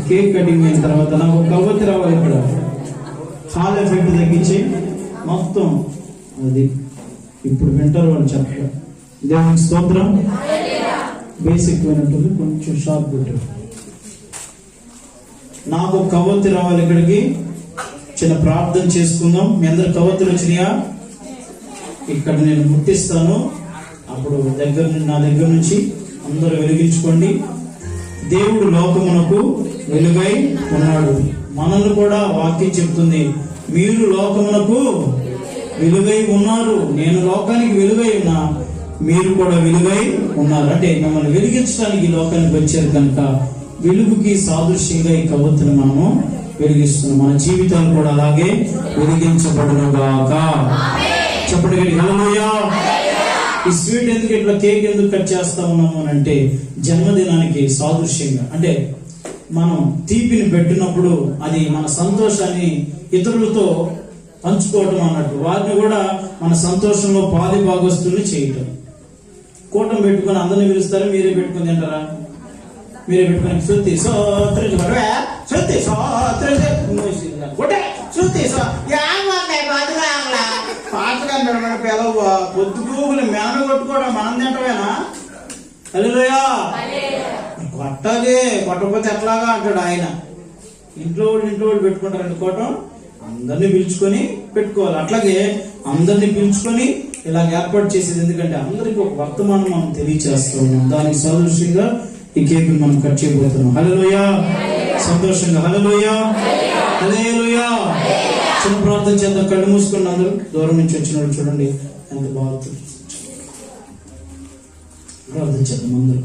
కేక్ కటింగ్ అయిన తర్వాత నాకు కవ్వతి రావాలి. ఇక్కడ హాల్ ఎఫెక్ట్ తగ్గించి మొత్తం అది ఇప్పుడు వింటారు వాళ్ళు చక్కగా. దేవునికి స్తోత్రం. బేసిక్ అయినట్టుంది, కొంచెం షార్ప్ పెట్టారు. నాకు కవ్వొత్తి రావాలి ఇక్కడికి. చిన్న ప్రార్థన చేసుకుందాం. మీ అందరు కవ్వొత్తులు వచ్చినాయా? ఇక్కడ నేను ముట్టిస్తాను, అప్పుడు నా దగ్గర నుంచి అందరూ వెలిగించుకోండి. దేవుడు లోకమునకు వెలుగై ఉన్నాడు. మనల్ని కూడా వాక్యం చెప్తుంది, మీరు లోకమునకు వెలుగై ఉన్నారు. నేను లోకానికి వెలుగై ఉన్నా, మీరు కూడా వెలుగై ఉన్నారు. అంటే మిమ్మల్ని వెలిగించడానికి ఈ లోకానికి వచ్చారు కనుక వెలుగుకి సాదృశ్యంగా ఈ కవ్వొత్తును మనము వెలిగిస్తున్నాం. మన జీవితాలు కూడా అలాగే వెలిగించబడునుగాక. చెప్పండి హల్లెలూయా. ఈ స్వీట్ ఎందుకు ఇట్లా కేక్ ఎందుకు కట్ చేస్తా ఉన్నాము అని అంటే జన్మదినానికి సాదృశ్యంగా. అంటే మనం తీపిని పెట్టినప్పుడు అది మన సంతోషాన్ని ఇతరులతో పంచుకోవటం అన్నట్టు, వారిని కూడా మన సంతోషంలో పాలి భాగస్తుల్ని చేయటం. కూటం పెట్టుకొని అందరినీ పిలుస్తారు, మీరే పెట్టుకొని తింటారా? మీరే పెట్టుకొని శృతి పొద్దుగూగులు మేన కొట్టుకోవడం మనం తింటవేనా? హల్లెలూయా. కొట్టదే, కొట్టకపోతే ఎట్లాగా అంటాడు ఆయన. ఇంట్లో వాళ్ళు పెట్టుకుంటారండి కోటం, అందరినీ పిలుచుకొని పెట్టుకోవాలి. అట్లాగే అందరినీ పిలుచుకొని ఇలా ఏర్పాటు చేసేది ఎందుకంటే అందరికి ఒక వర్తమానం మనం తెలియచేస్తూ ఉన్నాం. దానికి సాదృశ్యంగా ఈ కేక్ మనం కట్ చేయబోతున్నాం. హల్లెలూయా. సంతోషంగా హల్లెలూయా, హల్లెలూయా. చిన్న ప్రార్థన చేద్దాం. కళ్ళు మూసుకుని అందరూ దూరం నుంచి వచ్చిన వాళ్ళు చూడండి ఎంత బాగుంటుంది. ప్రార్థన చేద్దాం అందరూ.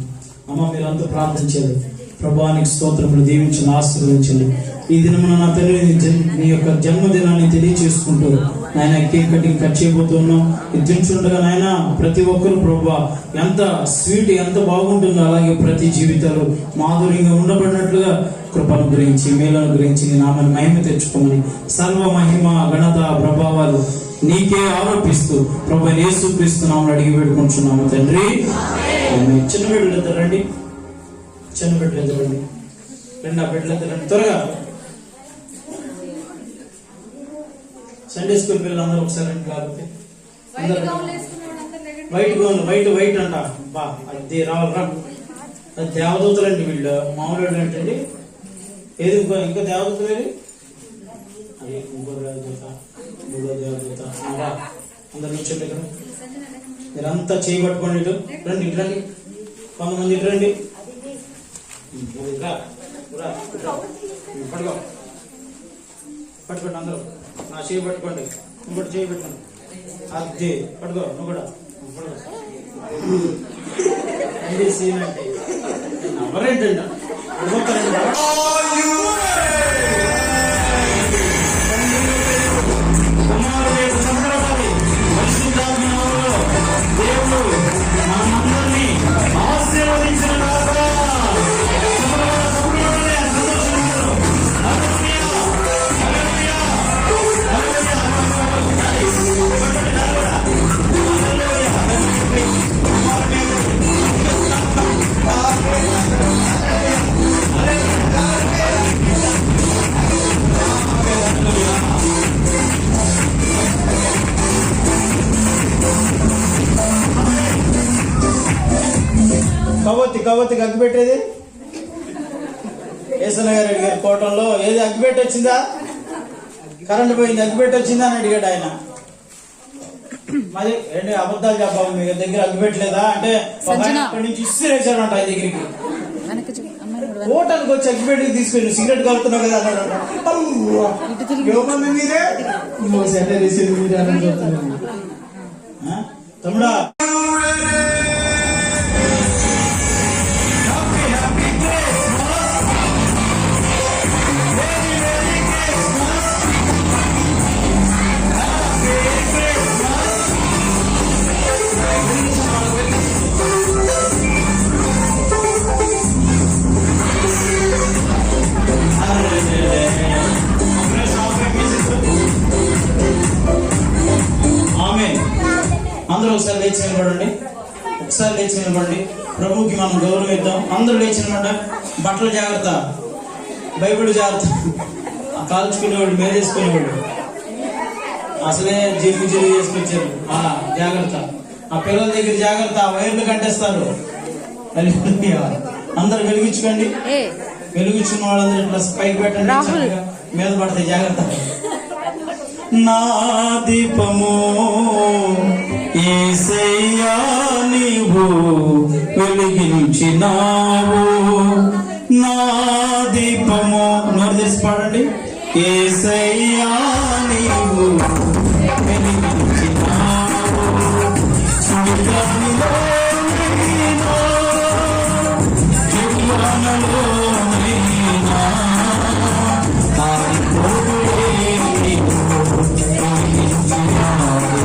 అమ్మ మీరంతా ప్రార్థన చేయాలి. ప్రభానికి స్తోత్రములు దీవించిన ఆశీర్వదించండి. ఈ దినమున నా తల్లి నీ యొక్క జన్మదినాన్ని తెలియచేసుకుంటూ నాయన కేక్ కటింగ్ కట్ చేయబోతున్నాం. ఇది తింటుండగా నాయన ప్రతి ఒక్కరు ప్రభా ఎంత స్వీట్ ఎంత బాగుంటుందో అలాగే ప్రతి జీవితాలు మాధుర్యంగా ఉండబడినట్లుగా కృపను గురించి మేలను గురించి నీ నామని మహిమ తెచ్చుకోమని సర్వ మహిమ ఘనత ప్రభావాలు నీకే ఆరోపిస్తూ ప్రభు యేసుక్రీస్తు నామమున అడిగి పెట్టుకుంటున్నాము తండ్రి. చిన్న బిడ్డలు ఇద్దరు రండి, చిన్న బిడ్డలు ఇద్దరు రండి, రెండు బిడ్డలు ఇద్దరు రండి త్వరగా. సండే స్కూల్ పిల్లలు అందరూ ఒకసారి రండి. కాబట్టి వైట్ గౌన్ వైట్ అంట బా అది రావాలి రా. అది దేవదూతలు అండి వీళ్ళు, మామూలు ఏంటండి. ఏది ఇంకా దేవదూతలు ఏది? అది ఇంకో దేవదూత, మూడో దేవదూత. అందరు నుంచండి ఇక్కడ. మీరంతా చేయబట్టుకోండి. ఇటు రండి, ఇటు రండి. కొంతమంది ఇటు రండి. పట్టుకో పట్టుకోండి అందరూ. నా చేయి పట్టుకోండి, నువ్వు కూడా చేయి పెట్టుకోండి. అది పట్టుకో, నువ్వు కూడా పట్టుకో. సీన్ అంటే ఎవరేంటండి దేవుడు మనందరినీ ఆశీర్వదించిన కవ్వొత్తికి అగ్గి పెట్టేది ఏసన్న గారు అడిగారు కోటంలో. ఏది అగ్గిపెట్టి వచ్చిందా? కరెంట్ పోయింది, అగ్గిపెట్టి వచ్చిందా అని అడిగాడు ఆయన. మరి ఏంటి అబద్ధాలు చెప్పాలి, మీ దగ్గర అగ్గిపెట్టలేదా అంటే అక్కడి నుంచి ఇసిరేసాడంట ఆయన దగ్గరికి. కోటానికి వచ్చి అగ్గిపెట్టికి తీసుకెళ్ళి సిగరెట్ కలుపుతున్నావు కదా అన్నాడు. మీరే తమ్ముడా అందరూ ఒకసారి లేచి నిలబడండి, ఒకసారి లేచి నిలబడండి. ప్రభుకి మనం గౌరవం ఇద్దాం. అందరూ లేచి నిలబడ్డా. బట్టలు జాగ్రత్త, బైబిల్ జాగ్రత్త, కాల్చుకునేవాడు మేలేసుకునేవాడు. అసలే జిరుగు చేసుకొచ్చారు. జాగ్రత్త, ఆ పిల్లల దగ్గర జాగ్రత్త, వైర్లు కట్టేస్తారు. అందరు వెలిగించుకోండి. వెలిగించుకున్న వాళ్ళందరూ ఇట్లా పైకి పెట్టండి, చక్కగా మీద పడతాయి. జాగ్రత్త. నా దీపము యేసయ్యా నీవు వెలిగించినావు, నా దీపము. నోరు తెరిచి పాడండి. యేసయ్యా నీవు వెలిగించినావు, సముద్రములో నీనా, యుగములో నీనా, ఆరిపోయే నీవు వెలిగించినావు.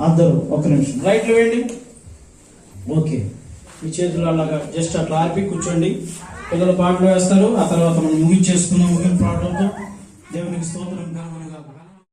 అందరూ ఒక్క నిమిషం రైట్లు వేయండి. ఓకే, మీ చేతులు అలాగా జస్ట్ అట్లా ఆర్పి కూర్చోండి. పిల్లలు పాటలు వేస్తారు, ఆ తర్వాత మనం ముగించేసుకుందాం. ముగింపు పాటలతో దేవునికి స్తోత్రం కలుగును గాక.